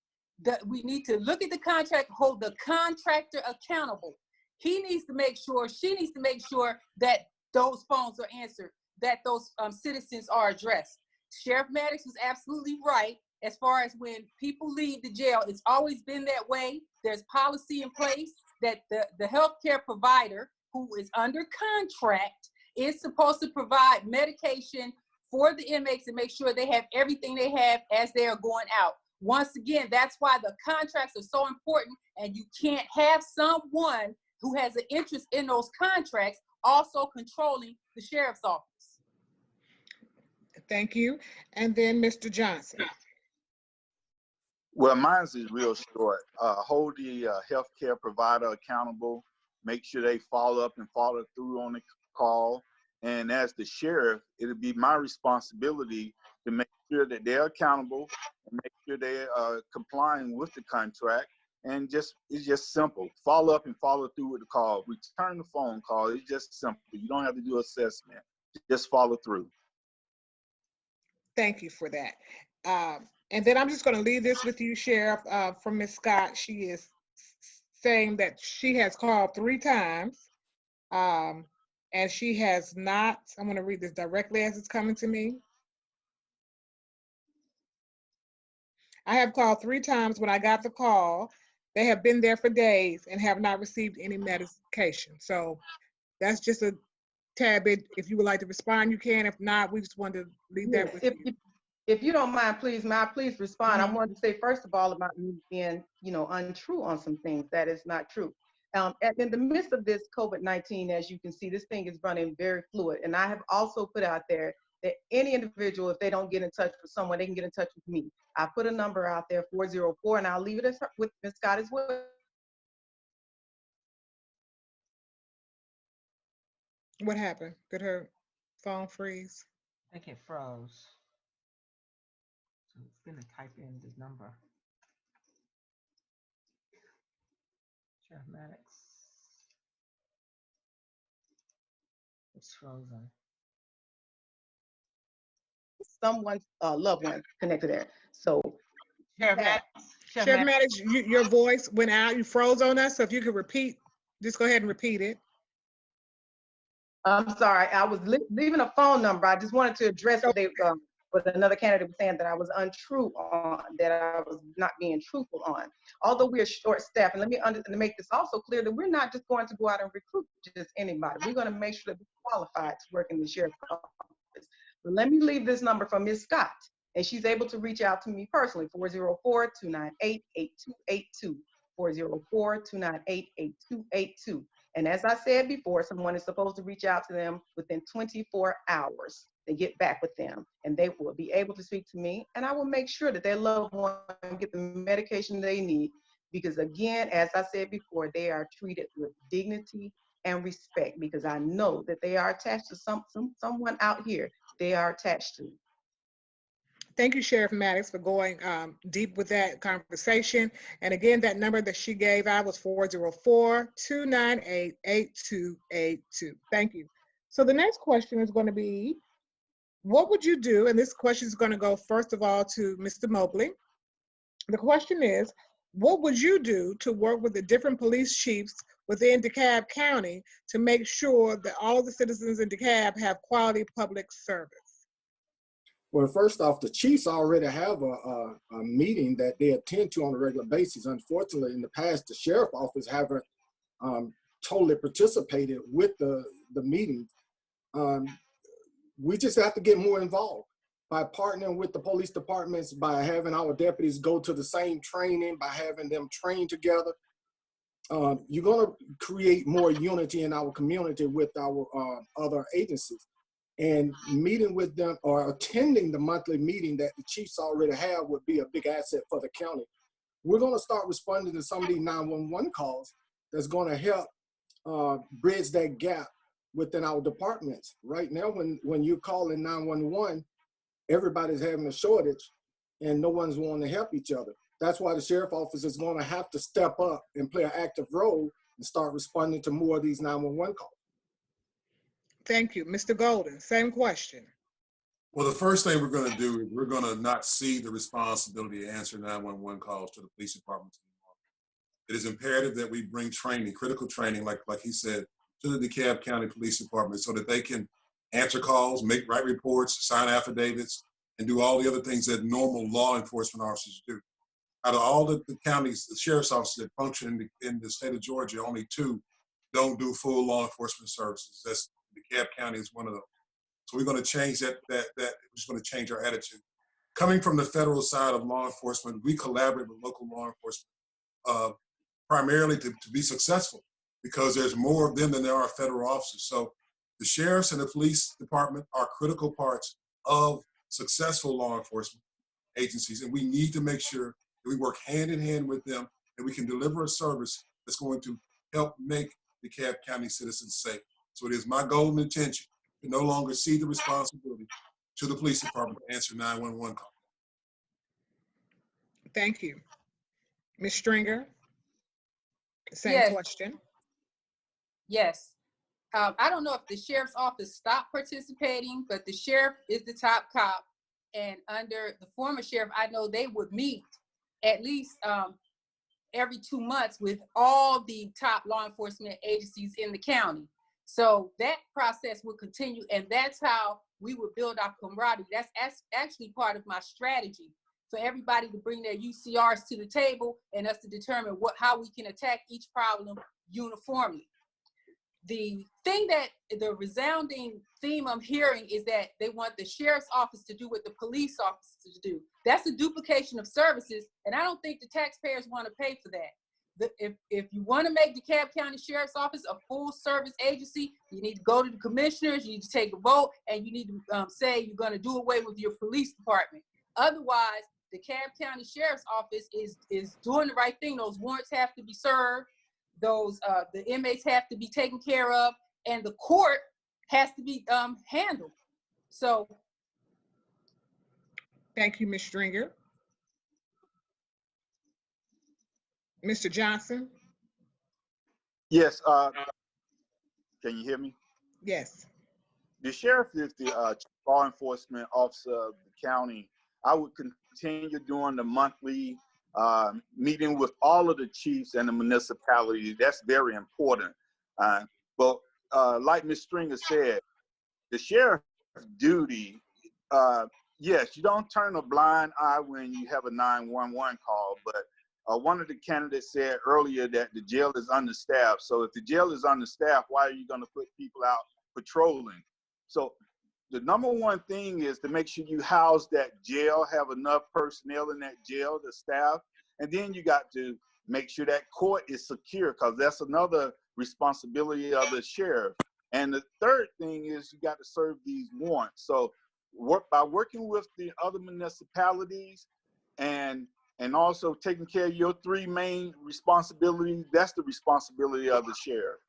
We need to look at the contract, hold the contractor accountable. He needs to make sure, she needs to make sure that those phones are answered, that those citizens are addressed. Sheriff Maddox was absolutely right as far as when people leave the jail. It's always been that way. There's policy in place that the healthcare provider who is under contract is supposed to provide medication for the inmates and make sure they have everything they have as they are going out. Once again, that's why the contracts are so important, and you can't have someone who has an interest in those contracts also controlling the sheriff's office. Thank you. And then Mr. Johnson. Well, mine is real short. Hold the healthcare provider accountable. Make sure they follow up and follow through on the call. And as the sheriff, it'll be my responsibility to make sure that they're accountable and make sure they are complying with the contract. And it's just simple. Follow up and follow through with the call. Return the phone call. It's just simple. You don't have to do assessment. Just follow through. Thank you for that. And then I'm just going to leave this with you, Sheriff, from Ms. Scott. She is saying that she has called 3 times. And she has not, I'm going to read this directly as it's coming to me. I have called 3 times. When I got the call, they have been there for days and have not received any medication. So that's just a tad bit. If you would like to respond, you can. If not, we just wanted to leave that with you. If you don't mind, please, may I please respond? I wanted to say, first of all, about me being, untrue on some things. That is not true. In the midst of this COVID-19, as you can see, this thing is running very fluid. And I have also put out there that any individual, if they don't get in touch with someone, they can get in touch with me. I put a number out there, 404, and I'll leave it with Ms. Scott as well. What happened? Did her phone freeze? I think it froze. So it's gonna type in the number. Sheriff Maddox. It's frozen. Someone's loved one connected there. So, Sheriff Maddox. Sheriff Maddox, your voice went out. You froze on us. So if you could repeat, just go ahead and repeat it. I'm sorry, I was leaving a phone number. I just wanted to address what what another candidate was saying, that I was untrue on, that I was not being truthful on. Although we are short-staffed, and let me make this also clear that we're not just going to go out and recruit just anybody. We're going to make sure that we're qualified to work in the sheriff's office. But let me leave this number from Ms. Scott, and she's able to reach out to me personally, 404-298-8282, 404-298-8282. And as I said before, someone is supposed to reach out to them within 24 hours. They get back with them, and they will be able to speak to me, and I will make sure that their loved one get the medication they need, because again, as I said before, they are treated with dignity and respect, because I know that they are attached to someone out here they are attached to. Thank you, Sheriff Maddox, for going deep with that conversation. And again, that number that she gave out was 404-298-8282. Thank you. So the next question is going to be, what would you do? And this question is going to go, first of all, to Mr. Mobley. The question is, what would you do to work with the different police chiefs within DeKalb County to make sure that all the citizens in DeKalb have quality public service? Well, first off, the chiefs already have a meeting that they attend to on a regular basis. Unfortunately, in the past, the sheriff office haven't totally participated with the meetings. We just have to get more involved by partnering with the police departments, by having our deputies go to the same training, by having them train together. You're going to create more unity in our community with our other agencies. And meeting with them or attending the monthly meeting that the chiefs already have would be a big asset for the county. We're going to start responding to some of these 911 calls that's going to help bridge that gap within our departments. Right now, when you're calling 911, everybody's having a shortage and no one's wanting to help each other. That's why the sheriff office is going to have to step up and play an active role and start responding to more of these 911 calls. Thank you. Mr. Golden, same question. Well, the first thing we're going to do is we're going to not cede the responsibility to answer 911 calls to the police department anymore. It is imperative that we bring training, critical training, like he said, to the DeKalb County Police Department so that they can answer calls, write reports, sign affidavits, and do all the other things that normal law enforcement officers do. Out of all the counties, the sheriff's offices that function in the state of Georgia, only 2 don't do full law enforcement services. That's DeKalb County is one of those. So we're going to change that. We're just going to change our attitude. Coming from the federal side of law enforcement, we collaborate with local law enforcement primarily to be successful because there's more of them than there are federal officers. So the sheriffs and the police department are critical parts of successful law enforcement agencies, and we need to make sure that we work hand in hand with them and we can deliver a service that's going to help make DeKalb County citizens safe. So it is my goal and intention to no longer cede the responsibility to the police department to answer 911 calls. Thank you. Ms. Stringer, same Yes. question. Yes. I don't know if the sheriff's office stopped participating, but the sheriff is the top cop. And under the former sheriff, I know they would meet at least every 2 months with all the top law enforcement agencies in the county. So that process will continue, and that's how we would build our camaraderie. That's actually part of my strategy for everybody to bring their UCRs to the table and us to determine how we can attack each problem uniformly. The thing that the resounding theme I'm hearing is that they want the sheriff's office to do what the police officers do. That's a duplication of services, and I don't think the taxpayers want to pay for that. If you want to make DeKalb County Sheriff's Office a full service agency, you need to go to the commissioners, you need to take a vote, and you need to say you're going to do away with your police department. Otherwise, the DeKalb County Sheriff's Office is doing the right thing. Those warrants have to be served. The inmates have to be taken care of, and the court has to be handled. So, thank you, Ms. Stringer. Mr. Johnson? Yes, can you hear me? Yes. The sheriff is the law enforcement officer of the county. I would continue doing the monthly meeting with all of the chiefs and the municipalities. That's very important. But like Ms. Stringer said, the sheriff's duty, yes, you don't turn a blind eye when you have a 911 call, but one of the candidates said earlier that the jail is understaffed. So if the jail is understaffed, why are you going to put people out patrolling? So the number one thing is to make sure you house that jail, have enough personnel in that jail, the staff, and then you got to make sure that court is secure, because that's another responsibility of the sheriff. And the third thing is you got to serve these warrants. So by working with the other municipalities and also taking care of your 3 main responsibilities, that's the responsibility of the sheriff.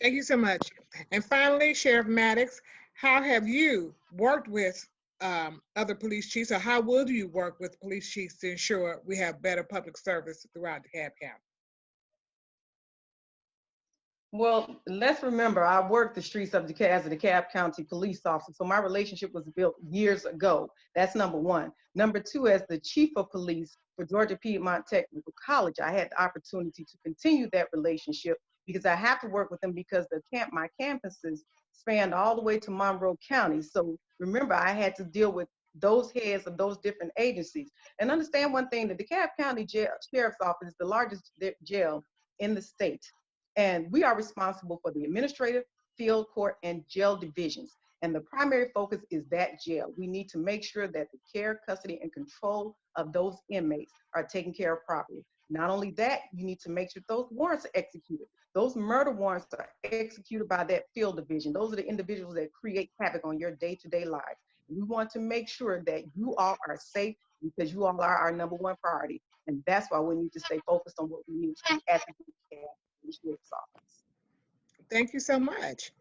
Thank you so much. And finally, Sheriff Maddox, how have you worked with other police chiefs, or how will you work with police chiefs to ensure we have better public service throughout DeKalb County? Well, let's remember, I worked the streets of DeKalb as a DeKalb County police officer, so my relationship was built years ago. That's number one. Number two, as the chief of police for Georgia Piedmont Technical College, I had the opportunity to continue that relationship because I have to work with them because my campuses spanned all the way to Monroe County. So remember, I had to deal with those heads of those different agencies. And understand one thing, the DeKalb County Sheriff's Office is the largest jail in the state. And we are responsible for the administrative, field court, and jail divisions. And the primary focus is that jail. We need to make sure that the care, custody, and control of those inmates are taken care of properly. Not only that, you need to make sure those warrants are executed. Those murder warrants are executed by that field division. Those are the individuals that create havoc on your day-to-day lives. We want to make sure that you all are safe because you all are our number one priority. And that's why we need to stay focused on what we need to at the Sheriff's Office. Thank you so much.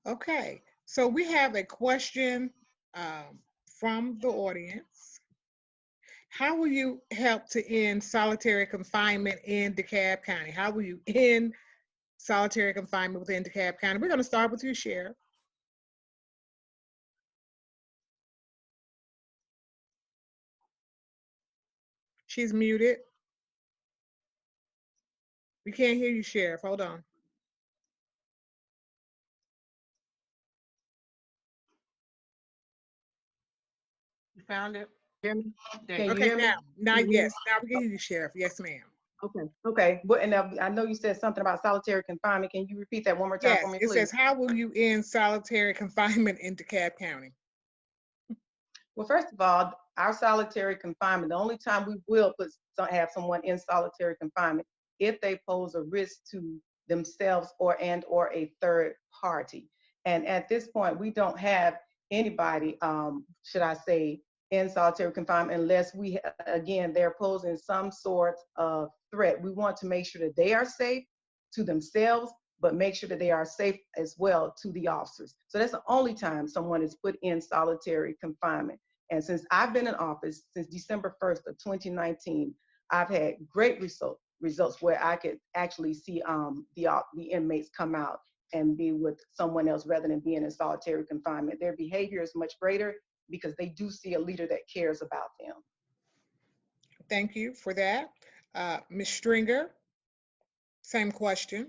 Okay, so we have a question from the audience. How will you help to end solitary confinement in DeKalb County? How will you end solitary confinement within DeKalb County. We're going to start with you, Sheriff. She's muted. We can't hear you, Sheriff. Hold on. You found it? Hear me? There Can you you Okay, hear me? now Can you hear yes. Now we can hear you, Sheriff. Yes, ma'am. Okay, okay. But and I know you said something about solitary confinement. Can you repeat that one more time Yes, for me, it please? says, how will you end solitary confinement in DeKalb County? Well, first of all, our solitary confinement, the only time we will have someone in solitary confinement if they pose a risk to themselves or a third party. And at this point, we don't have anybody, should I say, in solitary confinement unless again, they're posing some sort of threat. We want to make sure that they are safe to themselves, but make sure that they are safe as well to the officers. So that's the only time someone is put in solitary confinement. And since I've been in office since December 1st of 2019, I've had great results where I could actually see the inmates come out and be with someone else rather than being in solitary confinement. Their behavior is much greater because they do see a leader that cares about them. Thank you for that. Ms. Stringer, same question.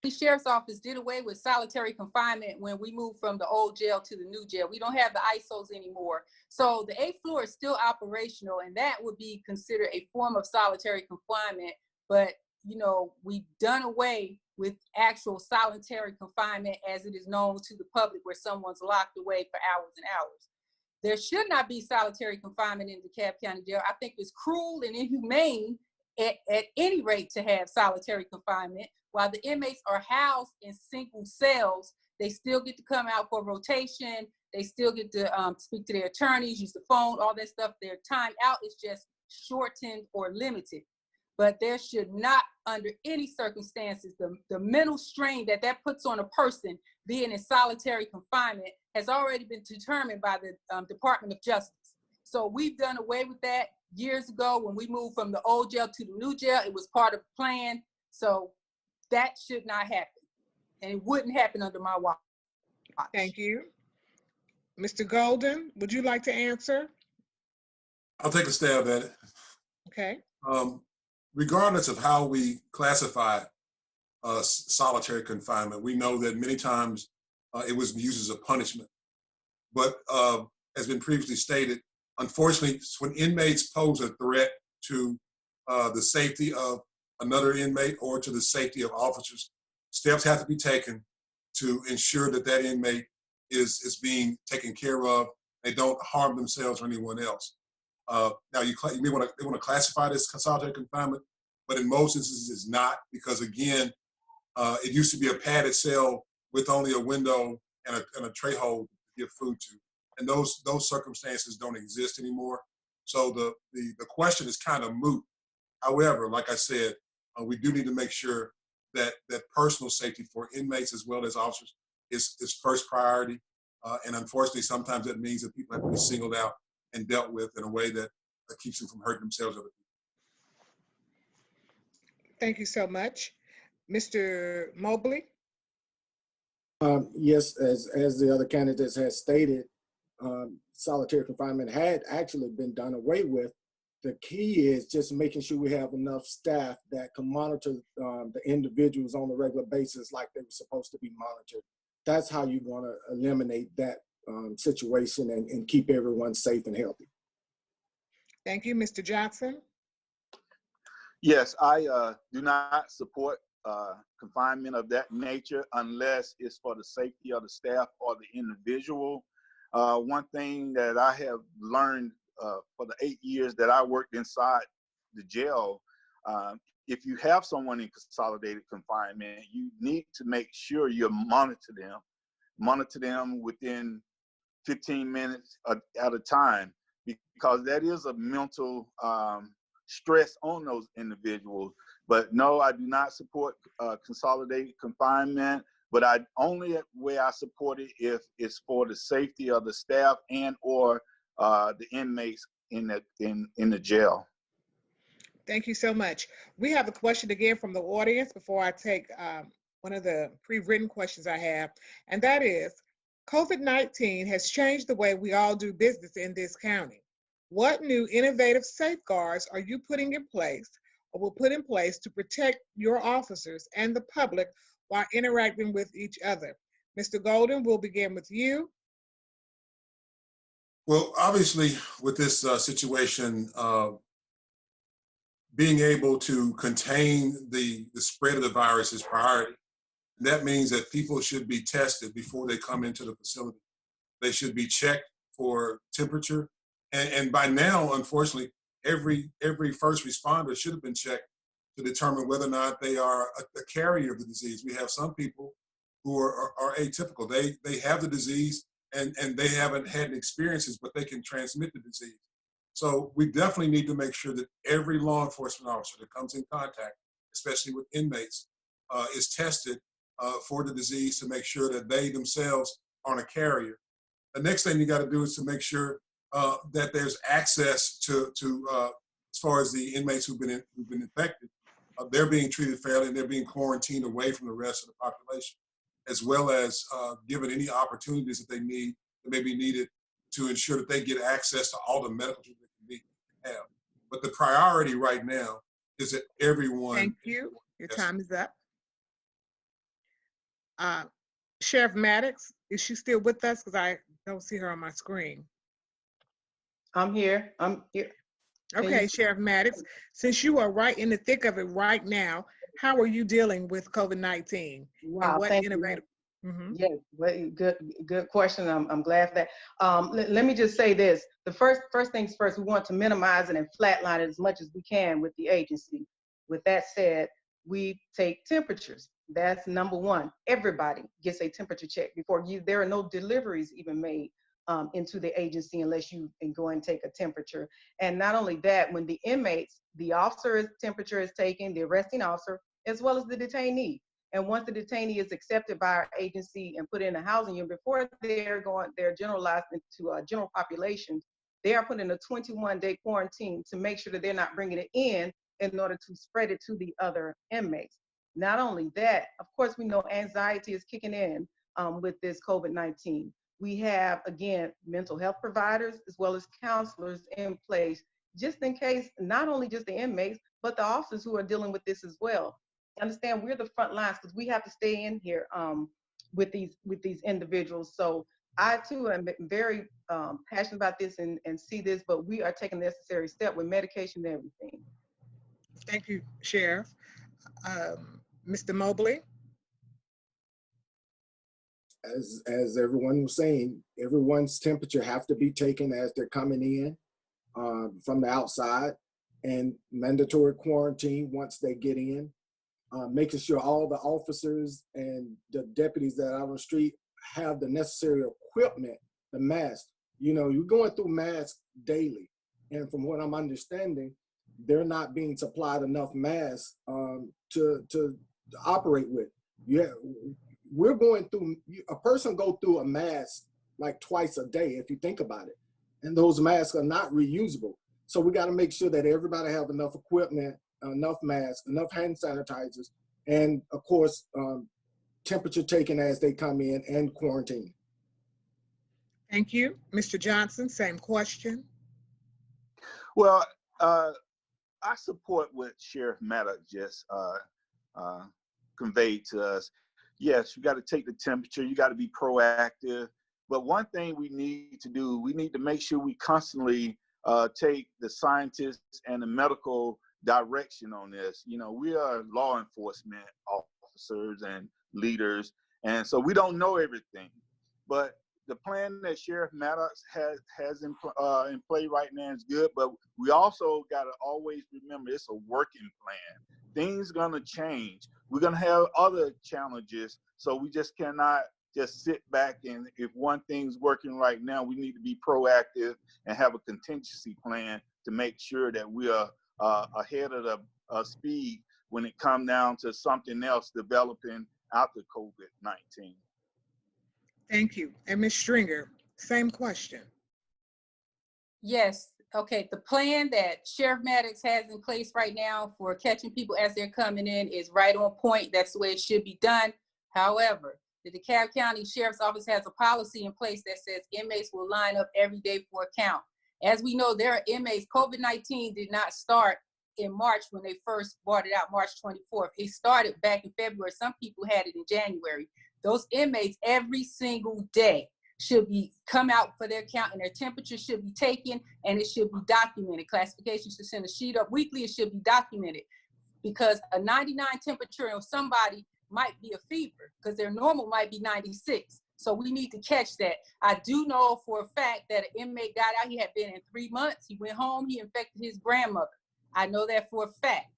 The Sheriff's Office did away with solitary confinement when we moved from the old jail to the new jail. We don't have the ISOs anymore. So the 8th floor is still operational, and that would be considered a form of solitary confinement. But, you know, we've done away with actual solitary confinement as it is known to the public, where someone's locked away for hours and hours. There should not be solitary confinement in DeKalb County Jail. I think it's cruel and inhumane at any rate to have solitary confinement. While the inmates are housed in single cells, they still get to come out for rotation. They still get to speak to their attorneys, use the phone, all that stuff. Their time out is just shortened or limited. But there should not, under any circumstances, the mental strain that puts on a person being in solitary confinement has already been determined by the Department of Justice. So we've done away with that years ago when we moved from the old jail to the new jail. It was part of the plan. So that should not happen. And it wouldn't happen under my watch. Thank you. Mr. Golden, would you like to answer? I'll take a stab at it. Okay. Regardless of how we classify solitary confinement, we know that many times it was used as a punishment. But as been previously stated, unfortunately, when inmates pose a threat to the safety of another inmate or to the safety of officers, steps have to be taken to ensure that that inmate is being taken care of. They don't harm themselves or anyone else. Now, you may want to classify this solitary confinement, but in most instances it's not, because again, it used to be a padded cell with only a window and a tray hole to give food to, and those circumstances don't exist anymore. So the question is kind of moot. However, like I said, we do need to make sure that personal safety for inmates as well as officers is first priority. And unfortunately, sometimes that means that people have to be singled out and dealt with in a way that keeps them from hurting themselves or other people. Thank you so much. Mr. Mobley? Yes, as the other candidates have stated, solitary confinement had actually been done away with. The key is just making sure we have enough staff that can monitor the individuals on a regular basis like they were supposed to be monitored. That's how you're going to eliminate that situation and keep everyone safe and healthy. Thank you. Mr. Johnson? Yes, I do not support confinement of that nature unless it's for the safety of the staff or the individual. One thing that I have learned for the 8 years that I worked inside the jail, if you have someone in consolidated confinement, you need to make sure you monitor them within 15 minutes at a time, because that is a mental stress on those individuals. But no, I do not support consolidated confinement, but only way I support it if it's for the safety of the staff and or the inmates in the jail. Thank you so much. We have a question again from the audience before I take one of the pre-written questions I have, and that is, COVID-19 has changed the way we all do business in this county. What new innovative safeguards are you putting in place or will put in place to protect your officers and the public while interacting with each other? Mr. Golden, we'll begin with you. Well, obviously, with this situation, being able to contain the spread of the virus is priority. And that means that people should be tested before they come into the facility. They should be checked for temperature. And by now, unfortunately, every first responder should have been checked to determine whether or not they are a carrier of the disease. We have some people who are atypical. They have the disease and they haven't had any experiences, but they can transmit the disease. So we definitely need to make sure that every law enforcement officer that comes in contact, especially with inmates, is tested for the disease to make sure that they themselves aren't a carrier. The next thing you got to do is to make sure that there's access to as far as the inmates who've been infected, they're being treated fairly and they're being quarantined away from the rest of the population, as well as given any opportunities that may be needed to ensure that they get access to all the medical treatment they can have. But the priority right now is that everyone. Thank you. Your time is up. Sheriff Maddox, is she still with us? Because I don't see her on my screen. I'm here. Okay, Sheriff Maddox, since you are right in the thick of it right now, how are you dealing with COVID-19? Wow, what thank innovative? you. Yes, good question. I'm glad for that. Let me just say this. The first things first, we want to minimize it and flatline it as much as we can with the agency. With that said, we take temperatures. That's number one. Everybody gets a temperature check before there are no deliveries even made into the agency unless you can go and take a temperature. And not only that, when the inmates, the officer's temperature is taken, the arresting officer, as well as the detainee. And once the detainee is accepted by our agency and put in a housing unit, before they're generalized into general population, they are put in a 21-day quarantine to make sure that they're not bringing it in order to spread it to the other inmates. Not only that, of course, we know anxiety is kicking in with this COVID-19. We have, again, mental health providers as well as counselors in place, just in case, not only just the inmates, but the officers who are dealing with this as well. Understand we're the front lines because we have to stay in here with these individuals. So I too am very passionate about this and see this, but we are taking the necessary step with medication and everything. Thank you, Sheriff. Mr. Mobley. As everyone was saying, everyone's temperature have to be taken as they're coming in from the outside, and mandatory quarantine once they get in. Making sure all the officers and the deputies that are out on the street have the necessary equipment, the mask. You know, you're going through masks daily. And from what I'm understanding, they're not being supplied enough masks to operate with. Yeah, we're going through, a person go through a mask like twice a day, if you think about it. And those masks are not reusable. So we got to make sure that everybody have enough equipment, enough masks, enough hand sanitizers, and of course, temperature taken as they come in and quarantine. Thank you. Mr. Johnson, same question. Well, I support what Sheriff Maddox just conveyed to us. Yes, you got to take the temperature, you got to be proactive. But one thing we need to do, we need to make sure we constantly take the scientists and the medical direction on this. You know, we are law enforcement officers and leaders, and so we don't know everything. But the plan that Sheriff Maddox has in play right now is good, but we also got to always remember it's a working plan. Things gonna change. We're gonna have other challenges, so we just cannot just sit back and if one thing's working right now, we need to be proactive and have a contingency plan to make sure that we are ahead of the speed when it comes down to something else developing after COVID-19. Thank you. And Ms. Stringer, same question. Yes, Okay, the plan that Sheriff Maddox has in place right now for catching people as they're coming in is right on point. That's the way it should be done. However, the DeKalb County Sheriff's Office has a policy in place that says inmates will line up every day for a count. As we know, there are inmates, COVID-19 did not start in March when they first brought it out, March 24th. It started back in February. Some people had it in January. Those inmates every single day should be come out for their count, and their temperature should be taken, and it should be documented. Classification should send a sheet up weekly. It should be documented, because a 99 temperature of somebody might be a fever, because their normal might be 96. So we need to catch that. I do know for a fact that an inmate got out. He had been in 3 months. He went home. He infected his grandmother. I know that for a fact.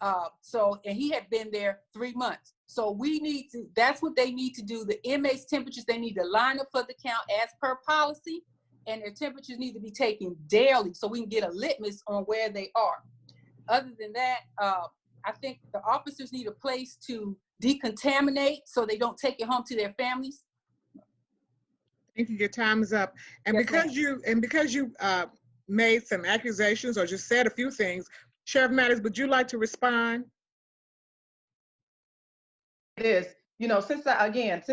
And he had been there 3 months. So we need to, that's what they need to do. The inmates' temperatures, they need to line up for the count as per policy, and their temperatures need to be taken daily so we can get a litmus on where they are. Other than that, I think the officers need a place to decontaminate so they don't take it home to their families. Thank you. Your time is up. And Yes, because you made some accusations or just said a few things, Sheriff Maddox, would you like to respond? It is, since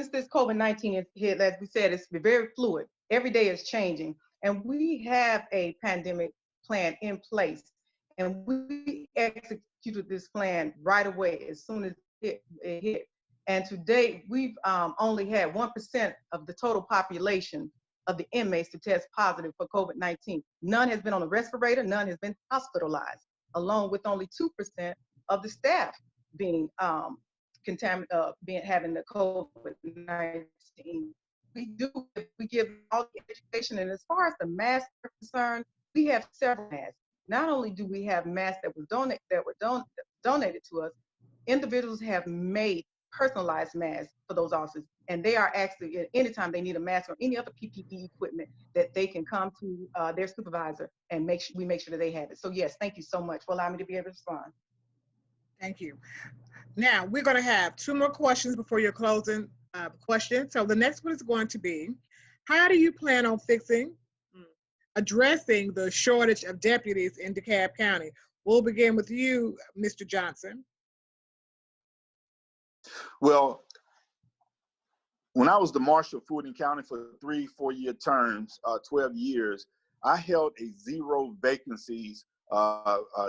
this COVID-19 is hit, as we said, it's very fluid. Every day is changing, and we have a pandemic plan in place, and we executed this plan right away as soon as it hit. And to date, we've only had 1% of the total population of the inmates to test positive for COVID-19. None has been on a respirator, none has been hospitalized, along with only 2% of the staff being having the COVID-19. We give all the education, and as far as the masks are concerned, we have several masks. Not only do we have masks that were donated to us, individuals have made personalized masks for those officers, and they are actually, at any time they need a mask or any other PPE equipment, that they can come to their supervisor and we make sure that they have it. So yes, thank you so much for allowing me to be able to respond. Thank you. Now, we're going to have 2 more questions before your closing question. So the next one is going to be, how do you plan on addressing the shortage of deputies in DeKalb County? We'll begin with you, Mr. Johnson. Well, when I was the marshal of Fulton County for 3 4-year terms, 12 years, I held a 0 vacancies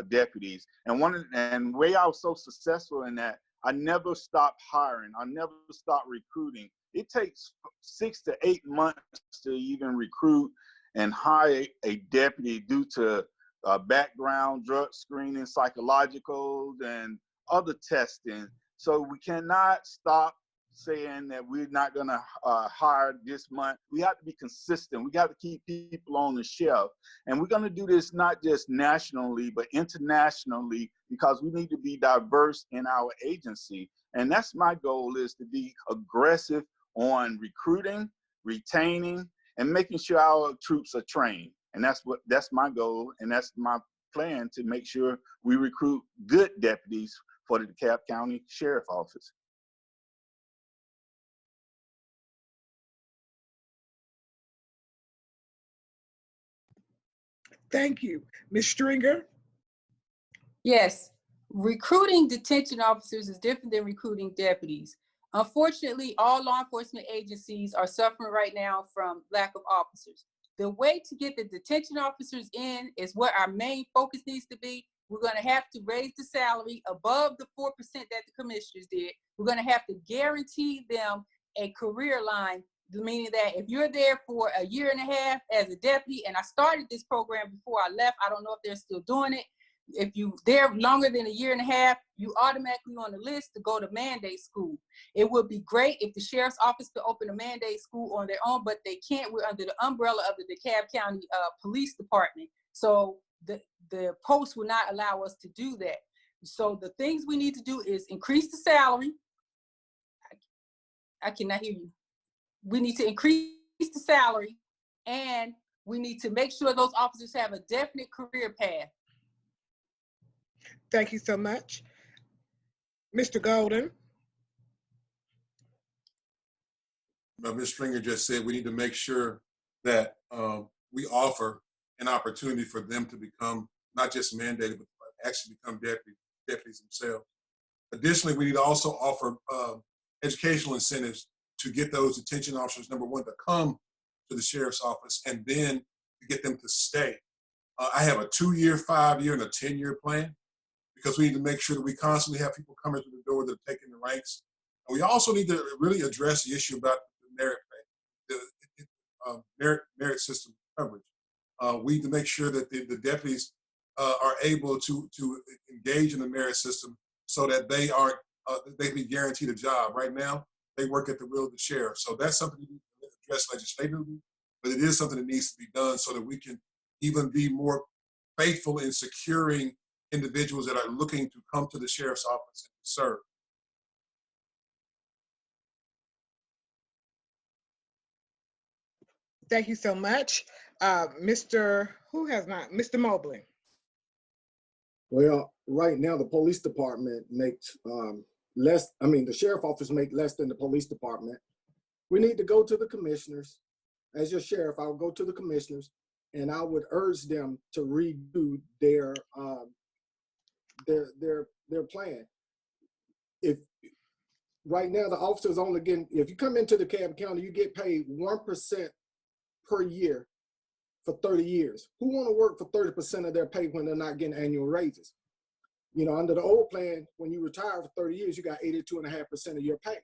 deputies. And the way I was so successful in that, I never stopped hiring. I never stopped recruiting. It takes 6 to 8 months to even recruit and hire a deputy due to background, drug screening, psychologicals, and other testing. So we cannot stop saying that we're not going to hire this month. We have to be consistent. We got to keep people on the shelf. And we're going to do this not just nationally, but internationally, because we need to be diverse in our agency. And that's my goal, is to be aggressive on recruiting, retaining, and making sure our troops are trained. And that's my goal, and that's my plan, to make sure we recruit good deputies for the DeKalb County Sheriff Office. Thank you. Ms. Stringer? Yes, recruiting detention officers is different than recruiting deputies. Unfortunately, all law enforcement agencies are suffering right now from lack of officers. The way to get the detention officers in is what our main focus needs to be. We're going to have to raise the salary above the 4% that the commissioners did. We're going to have to guarantee them a career line, meaning that if you're there for a year and a half as a deputy, and I started this program before I left, I don't know if they're still doing it. If you're there longer than a year and a half, you automatically on the list to go to mandate school. It would be great if the sheriff's office could open a mandate school on their own, but they can't. We're under the umbrella of the DeKalb County Police Department. So the post will not allow us to do that. So the things we need to do is increase the salary. I cannot hear you. We need to increase the salary, and we need to make sure those officers have a definite career path. Thank you so much. Mr. Golden? Ms. Stringer just said we need to make sure that we offer an opportunity for them to become not just mandated, but actually become deputies themselves. Additionally, we need to also offer educational incentives to get those detention officers, number one, to come to the sheriff's office, and then to get them to stay. I have a 2-year, 5-year, and a 10-year plan, because we need to make sure that we constantly have people coming through the door that are taking the ranks. And we also need to really address the issue about the merit pay, the merit system coverage. We need to make sure that the deputies are able to engage in the merit system so that they be guaranteed a job. Right now, they work at the will of the sheriff. So that's something we need to address legislatively, but it is something that needs to be done so that we can even be more faithful in securing individuals that are looking to come to the sheriff's office and serve. Thank you so much. Mr. Mobley. Well, right now the police department makes less, the sheriff office make less than the police department. We need to go to the commissioners. As your sheriff, I would go to the commissioners and I would urge them to redo their plan. If right now the officers only getting, if you come into DeKalb County, you get paid 1% per year for 30 years. Who want to work for 30% of their pay when they're not getting annual raises? Under the old plan, when you retire for 30 years, you got 82.5% of your pay.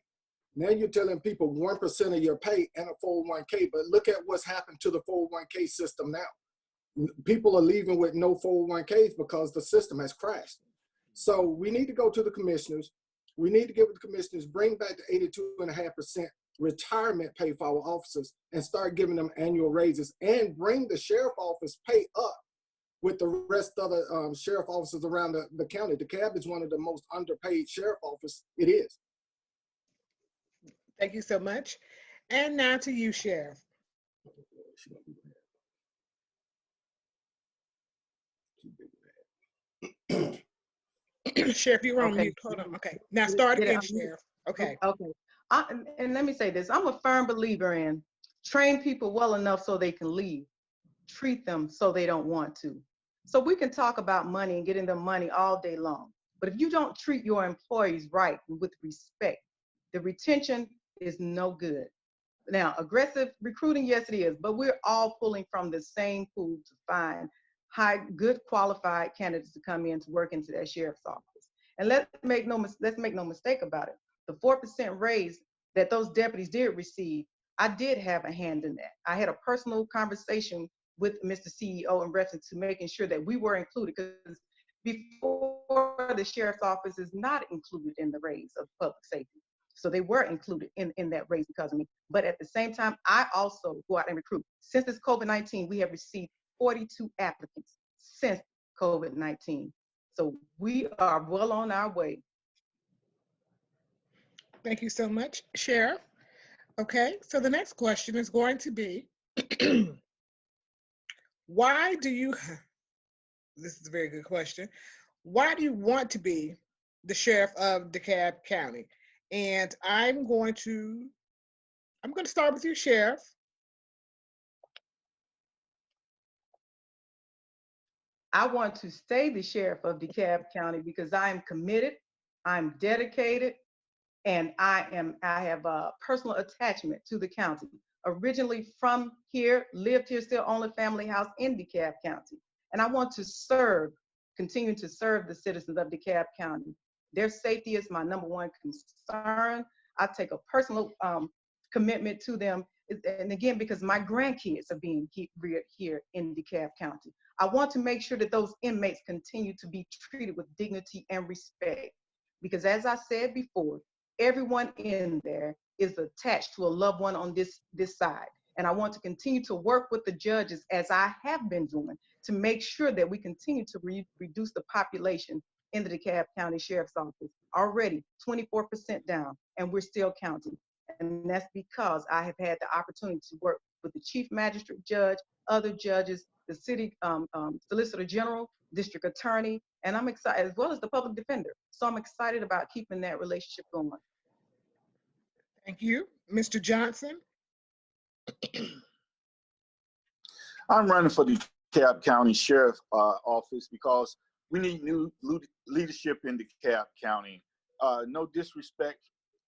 Now you're telling people 1% of your pay and a 401k, but look at what's happened to the 401k system now. People are leaving with no 401ks because the system has crashed. So we need to go to the commissioners. We need to give the commissioners, bring back the 82.5% retirement pay for our officers and start giving them annual raises, and bring the sheriff office pay up with the rest of the sheriff officers around the county. DeKalb is one of the most underpaid sheriff offices. It is. Thank you so much. And now to you, Sheriff. Sheriff, you're on mute. Hold on. Okay. Now start again, Sheriff. Okay. Okay. And let me say this. I'm a firm believer in train people well enough so they can leave. Treat them so they don't want to. So we can talk about money and getting them money all day long. But if you don't treat your employees right and with respect, the retention is no good. Now, aggressive recruiting, yes, it is, but we're all pulling from the same pool to find good qualified candidates to come in to work into that sheriff's office. And let's make no mistake about it. The 4% raise that those deputies did receive, I did have a hand in that. I had a personal conversation with Mr. CEO in reference to making sure that we were included, because before the sheriff's office is not included in the raise of public safety. So they were included in that raise because of me. But at the same time, I also go out and recruit. Since this COVID-19, we have received 42 applicants since COVID-19. So we are well on our way. Thank you so much, Sheriff. Okay, so the next question is going to be, why do you, this is a very good question, why do you want to be the sheriff of DeKalb County? And I'm going to start with you, Sheriff. I want to stay the sheriff of DeKalb County because I am committed, I'm dedicated, and I have a personal attachment to the county. Originally from here, lived here, still own a family house in DeKalb County. And I want to continue to serve the citizens of DeKalb County. Their safety is my number one concern. I take a personal commitment to them. And again, because my grandkids are being reared here in DeKalb County. I want to make sure that those inmates continue to be treated with dignity and respect. Because as I said before, everyone in there is attached to a loved one on this side. And I want to continue to work with the judges, as I have been doing, to make sure that we continue to reduce the population in the DeKalb County Sheriff's Office. Already 24% down, and we're still counting. And that's because I have had the opportunity to work with the Chief Magistrate Judge, other judges, the City Solicitor General, District Attorney, and I'm excited, as well as the Public Defender. So I'm excited about keeping that relationship going. Thank you. Mr. Johnson? I'm running for DeKalb County Sheriff Office because we need new leadership in DeKalb County. No disrespect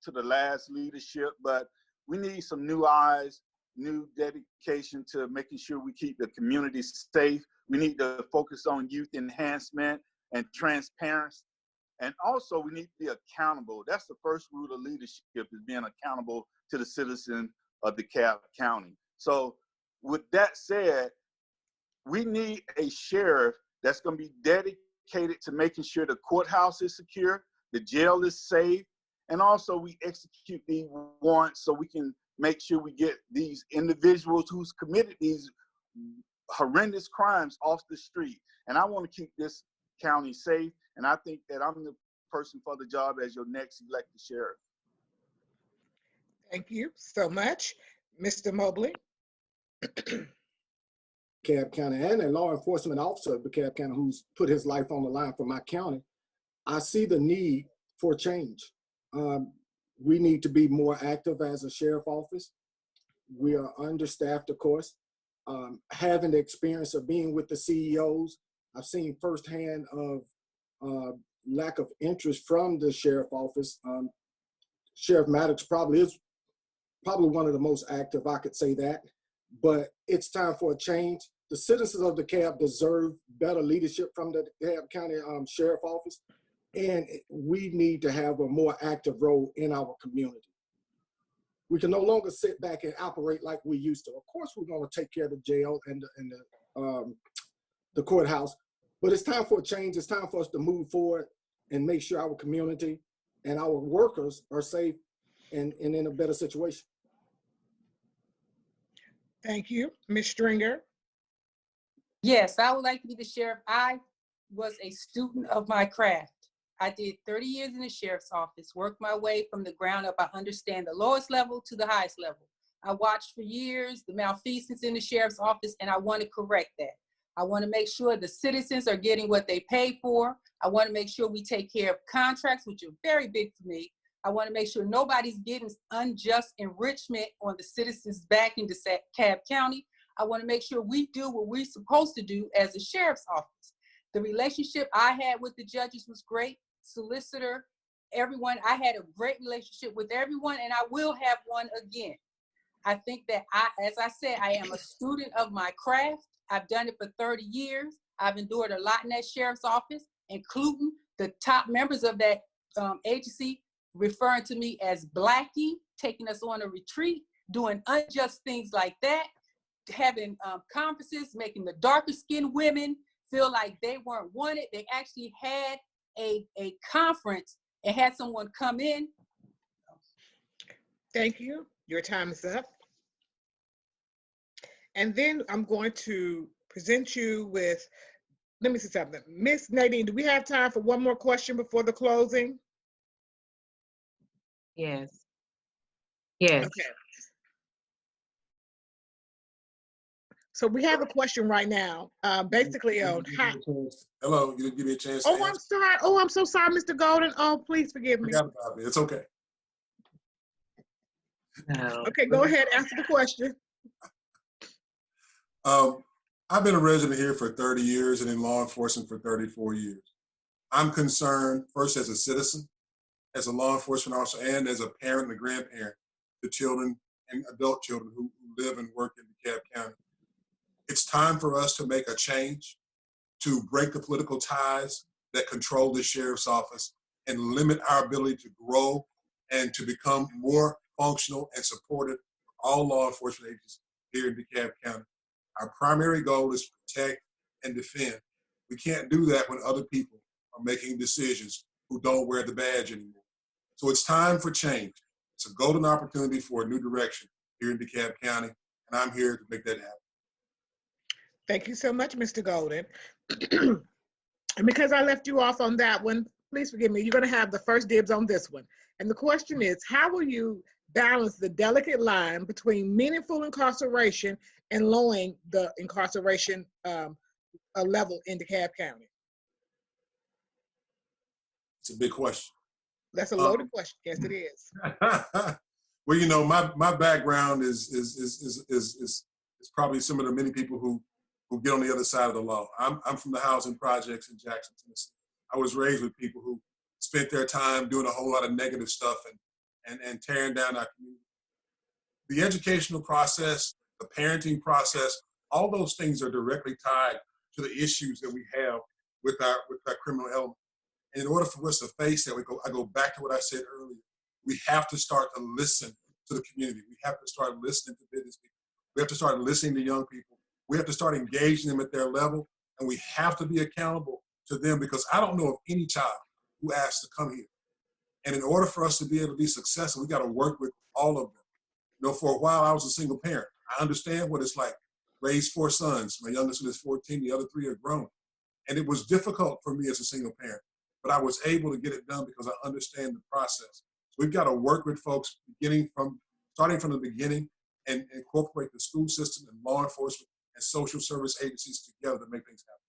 to the last leadership, but we need some new eyes, new dedication to making sure we keep the community safe. We need to focus on youth enhancement and transparency. And also we need to be accountable. That's the first root of leadership, is being accountable to the citizens of DeKalb County. So with that said, we need a sheriff that's going to be dedicated to making sure the courthouse is secure, the jail is safe, and also we execute these warrants so we can make sure we get these individuals who's committed these horrendous crimes off the street. And I want to keep this county safe, and I think that I'm the person for the job as your next elected sheriff. Thank you so much. Mr. Mobley. DeKalb County, and a law enforcement officer of DeKalb County who's put his life on the line for my county, I see the need for change. We need to be more active as a sheriff office. We are understaffed, of course. Having the experience of being with the CEOs, I've seen firsthand of lack of interest from the sheriff office. Sheriff Maddox is probably one of the most active, I could say that, but it's time for a change. The citizens of DeKalb deserve better leadership from the DeKalb County Sheriff Office, and we need to have a more active role in our community. We can no longer sit back and operate like we used to. Of course, we're going to take care of the jail and the courthouse, but it's time for a change. It's time for us to move forward and make sure our community and our workers are safe and in a better situation. Thank you. Ms. Stringer. Yes, I would like to be the sheriff. I was a student of my craft. I did 30 years in the sheriff's office, worked my way from the ground up. I understand the lowest level to the highest level. I watched for years the malfeasance in the sheriff's office, and I want to correct that. I want to make sure the citizens are getting what they pay for. I want to make sure we take care of contracts, which are very big for me. I want to make sure nobody's getting unjust enrichment on the citizens back in DeKalb County. I want to make sure we do what we're supposed to do as a sheriff's office. The relationship I had with the judges was great. Solicitor, everyone, I had a great relationship with everyone, and I will have one again. I think that as I said, I am a student of my craft. I've done it for 30 years. I've endured a lot in that sheriff's office, including the top members of that agency referring to me as Blackie, taking us on a retreat, doing unjust things like that, having conferences, making the darker skinned women feel like they weren't wanted. They actually had a conference and had someone come in. Thank you. Your time is up. And then I'm going to present you with, let me see something. Miss Nadine, do we have time for one more question before the closing? Yes. Yes. Okay. So we have a question right now, basically on how. Hello, you didn't give me a chance to Oh, I'm sorry. Oh, I'm so sorry, Mr. Golden. Oh, please forgive me. Forgot about me. It's okay. No. Okay, go ahead, answer the question. I've been a resident here for 30 years and in law enforcement for 34 years. I'm concerned first as a citizen, as a law enforcement officer, and as a parent and a grandparent to children and adult children who live and work in DeKalb County. It's time for us to make a change, to break the political ties that control the sheriff's office and limit our ability to grow and to become more functional and supportive for all law enforcement agencies here in DeKalb County. Our primary goal is to protect and defend. We can't do that when other people are making decisions who don't wear the badge anymore. So it's time for change. It's a golden opportunity for a new direction here in DeKalb County, and I'm here to make that happen. Thank you so much, Mr. Golden. And because I left you off on that one, please forgive me, you're going to have the first dibs on this one. And the question is, how will you balance the delicate line between meaningful incarceration and lowering the incarceration level in DeKalb County? It's a big question. That's a loaded question. Yes, it is. Well, you know, my background is probably similar to many people who who get on the other side of the law. I'm from the housing projects in Jackson, Tennessee. I was raised with people who spent their time doing a whole lot of negative stuff and tearing down our community. The educational process, the parenting process, all those things are directly tied to the issues that we have with our criminal element. And in order for us to face that, I go back to what I said earlier. We have to start to listen to the community. We have to start listening to business people. We have to start listening to young people. We have to start engaging them at their level, and we have to be accountable to them, because I don't know of any child who asked to come here. And in order for us to be able to be successful, we got to work with all of them. You know, for a while, I was a single parent. I understand what it's like. Raised 4 sons. My youngest one is 14. The other 3 are grown. And it was difficult for me as a single parent, but I was able to get it done because I understand the process. So we've got to work with folks starting from the beginning, and incorporate the school system and law enforcement and social service agencies together to make things happen.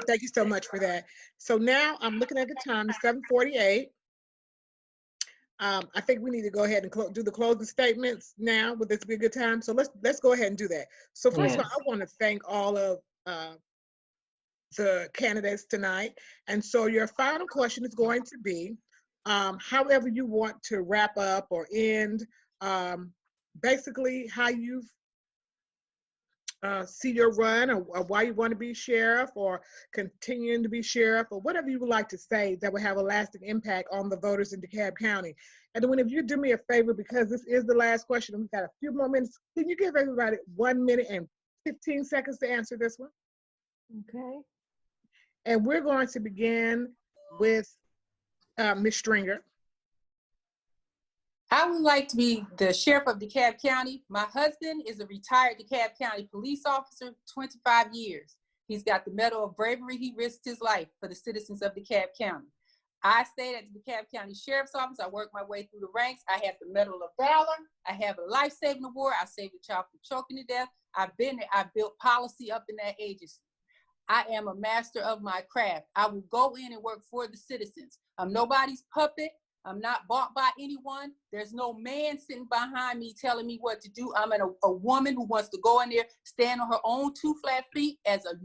Thank you so much for that. So now I'm looking at the time, it's 7:48. I think we need to go ahead and do the closing statements now. Would this be a good time? So let's go ahead and do that. So first of all, I want to thank all of the candidates tonight. And so your final question is going to be, however you want to wrap up or end, basically how you see your run, or why you want to be sheriff, or continuing to be sheriff, or whatever you would like to say that would have a lasting impact on the voters in DeKalb County. And then if you do me a favor, because this is the last question, and we've got a few more minutes, can you give everybody 1 minute and 15 seconds to answer this one? Okay. And we're going to begin with Ms. Stringer. I would like to be the sheriff of DeKalb County. My husband is a retired DeKalb County police officer, 25 years. He's got the Medal of Bravery. He risked his life for the citizens of DeKalb County. I stayed at the DeKalb County Sheriff's Office. I worked my way through the ranks. I have the Medal of Valor. I have a life-saving award. I saved a child from choking to death. I've been there. I built policy up in that agency. I am a master of my craft. I will go in and work for the citizens. I'm nobody's puppet. I'm not bought by anyone. There's no man sitting behind me telling me what to do. I'm a woman who wants to go in there, stand on her own 2 flat feet as a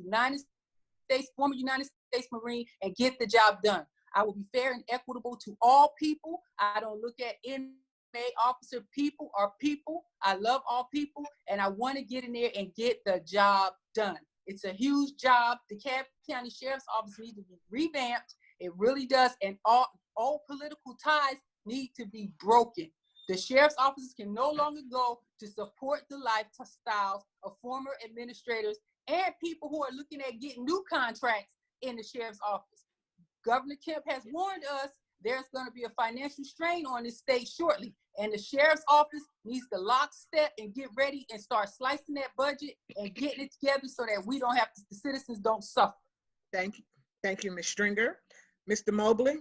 former United States Marine, and get the job done. I will be fair and equitable to all people. I don't look at inmate, officer, people are people. I love all people, and I want to get in there and get the job done. It's a huge job. The DeKalb County Sheriff's Office needs to be revamped. It really does, and all political ties need to be broken. The sheriff's offices can no longer go to support the lifestyles of former administrators and people who are looking at getting new contracts in the sheriff's office. Governor Kemp has warned us there's going to be a financial strain on this state shortly, and the sheriff's office needs to lockstep and get ready and start slicing that budget and getting it together so that we don't have to, the citizens don't suffer. Thank you, Ms. Stringer. Mr. Mobley?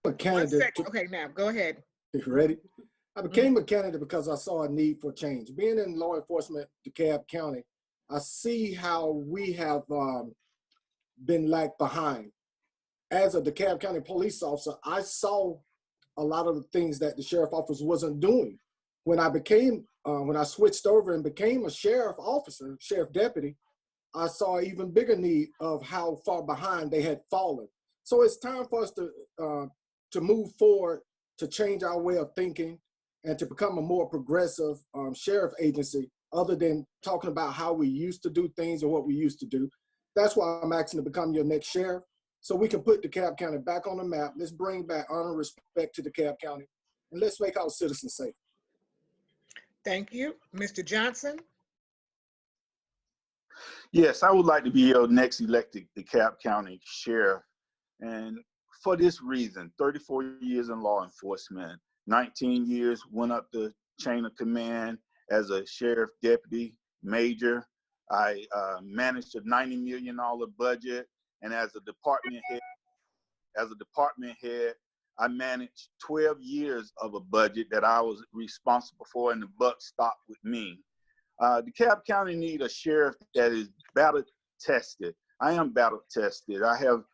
A candidate. Okay, now go ahead. You ready? I became a candidate because I saw a need for change. Being in law enforcement, DeKalb County, I see how we have been lagged behind. As a DeKalb County police officer, I saw a lot of the things that the sheriff office wasn't doing. When I switched over and became a sheriff officer, sheriff deputy, I saw an even bigger need of how far behind they had fallen. So it's time for us to move forward, to change our way of thinking, and to become a more progressive sheriff agency, other than talking about how we used to do things and what we used to do. That's why I'm asking to become your next sheriff, so we can put DeKalb County back on the map. Let's bring back honor and respect to DeKalb County, and let's make our citizens safe. Thank you. Mr. Johnson? Yes, I would like to be your next elected DeKalb County Sheriff. And for this reason, 34 years in law enforcement, 19 years went up the chain of command as a sheriff deputy major. I managed a $90 million budget, and as a department head, I managed 12 years of a budget that I was responsible for, and the buck stopped with me. DeKalb County needs a sheriff that is tested. I am battle tested. I have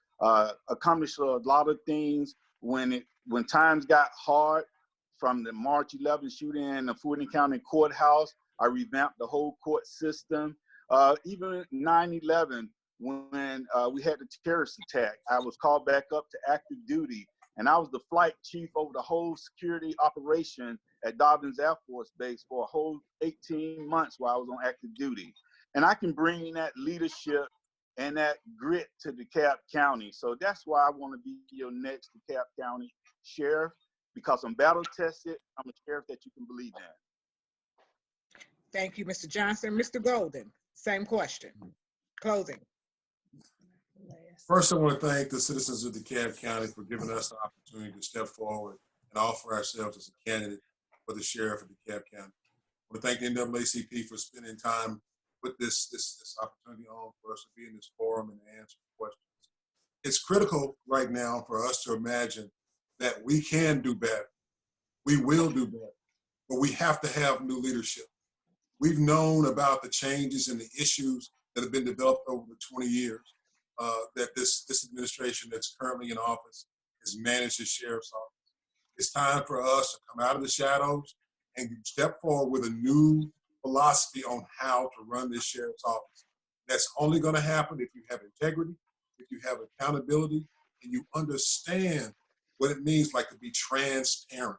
accomplished a lot of things when times got hard. From the March 11th shooting in the Fulton County Courthouse, I revamped the whole court system. Even 9/11, when we had the terrorist attack, I was called back up to active duty, and I was the flight chief over the whole security operation at Dobbins Air Force Base for a whole 18 months while I was on active duty. And I can bring that leadership and that grit to DeKalb County. So that's why I want to be your next DeKalb County Sheriff, because I'm battle tested. I'm a sheriff that you can believe in. Thank you, Mr. Johnson. Mr. Golden, same question. Closing. First, I want to thank the citizens of DeKalb County for giving us the opportunity to step forward and offer ourselves as a candidate for the sheriff of DeKalb County. I want to thank the NAACP for spending time with this opportunity on for us to be in this forum and answer questions. It's critical right now for us to imagine that we can do better. We will do better, but we have to have new leadership. We've known about the changes and the issues that have been developed over the 20 years that this administration that's currently in office has managed the sheriff's office. It's time for us to come out of the shadows and step forward with a new philosophy on how to run this sheriff's office. That's only going to happen if you have integrity, if you have accountability, and you understand what it means like to be transparent.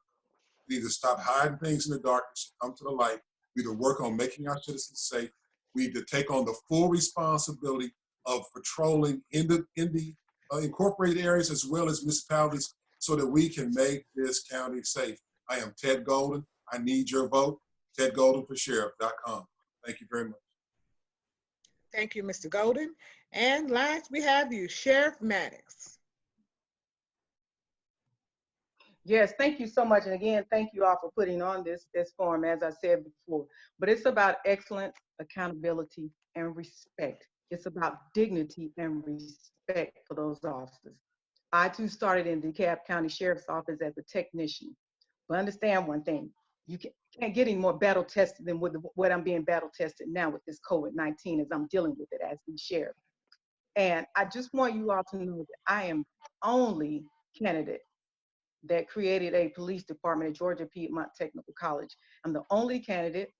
We need to stop hiding things in the darkness and come to the light. We need to work on making our citizens safe. We need to take on the full responsibility of patrolling in the incorporated areas as well as municipalities so that we can make this county safe. I am Ted Golden. I need your vote. TedGoldenForSheriff.com. Thank you very much. Thank you, Mr. Golden. And last, we have you, Sheriff Maddox. Yes, thank you so much. And again, thank you all for putting on this forum, as I said before. But it's about excellence, accountability, and respect. It's about dignity and respect for those officers. I too started in DeKalb County Sheriff's Office as a technician. But understand one thing, you can't get any more battle tested than what I'm being battle tested now with this COVID-19 as I'm dealing with it as the sheriff. And I just want you all to know that I am the only candidate that created a police department at Georgia Piedmont Technical College. I'm the only candidate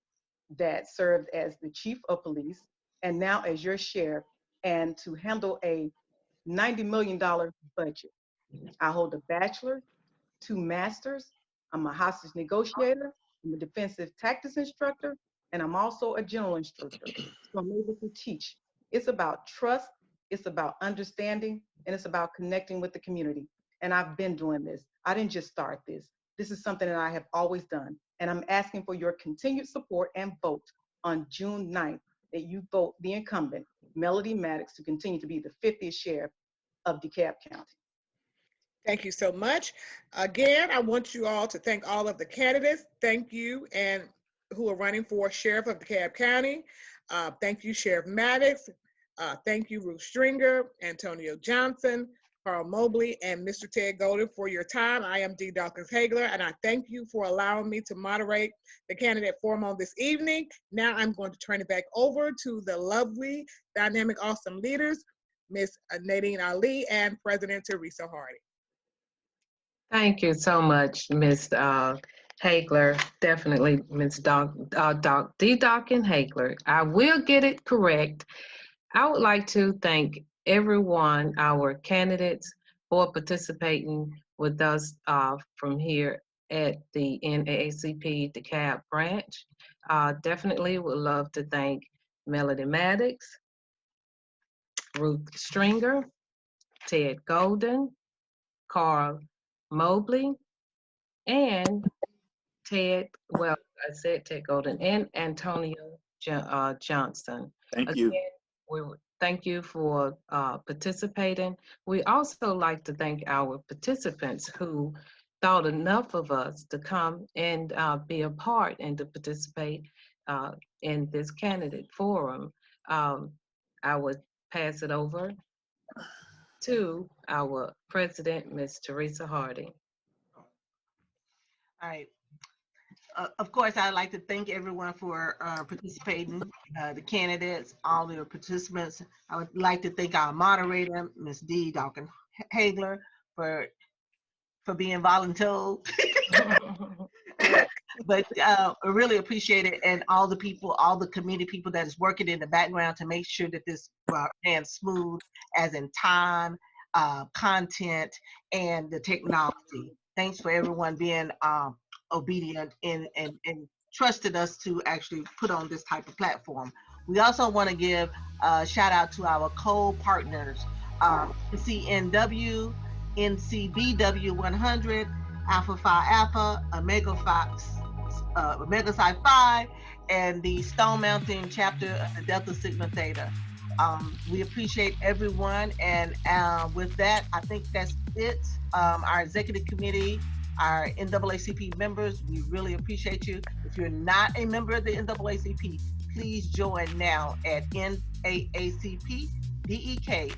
that served as the chief of police and now as your sheriff, and to handle a $90 million budget. I hold a bachelor's, 2 masters. I'm a hostage negotiator. I'm a defensive tactics instructor, and I'm also a general instructor. So I'm able to teach. It's about trust, it's about understanding, and it's about connecting with the community. And I've been doing this. I didn't just start this. This is something that I have always done. And I'm asking for your continued support and vote on June 9th, that you vote the incumbent, Melody Maddox, to continue to be the 50th sheriff of DeKalb County. Thank you so much. Again, I want you all to thank all of the candidates. Thank you, and who are running for sheriff of DeKalb County. Thank you, Sheriff Maddox. Thank you, Ruth Stringer, Antonio Johnson, Carl Mobley, and Mr. Ted Golden for your time. I am Dee Dawkins-Haigler, and I thank you for allowing me to moderate the candidate forum on this evening. Now I'm going to turn it back over to the lovely, dynamic, awesome leaders, Ms. Nadine Ali and President Teresa Hardy. Thank you so much, Ms. Haigler. Definitely, Ms. Dee Dawkins-Haigler. I will get it correct. I would like to thank everyone, our candidates, for participating with us from here at the NAACP DeKalb branch. Definitely would love to thank Melody Maddox, Ruth Stringer, Ted Golden, Carl Mobley, and Ted Golden, and Antonio Johnson. Thank you. Again, we thank you for participating. We also like to thank our participants who thought enough of us to come and be a part and to participate in this candidate forum. I would pass it over to our president, Ms. Teresa Hardy. All right. of course, I'd like to thank everyone for participating, the candidates, all the participants. I would like to thank our moderator, Ms. Dee Dawkins-Haigler, for being voluntold. But I really appreciate it, and all the people, all the community people that is working in the background to make sure that this ran smooth, as in time, content, and the technology. Thanks for everyone being obedient and trusted us to actually put on this type of platform. We also want to give a shout out to our co-partners, CNW, NCBW 100, Alpha Phi Alpha, Omega Psi Phi, and the Stone Mountain chapter of the Delta Sigma Theta. We appreciate everyone, and with that, I think that's it. Our executive committee, our NAACP members, we really appreciate you. If you're not a member of the NAACP, please join now at NAACP DEKALB.org.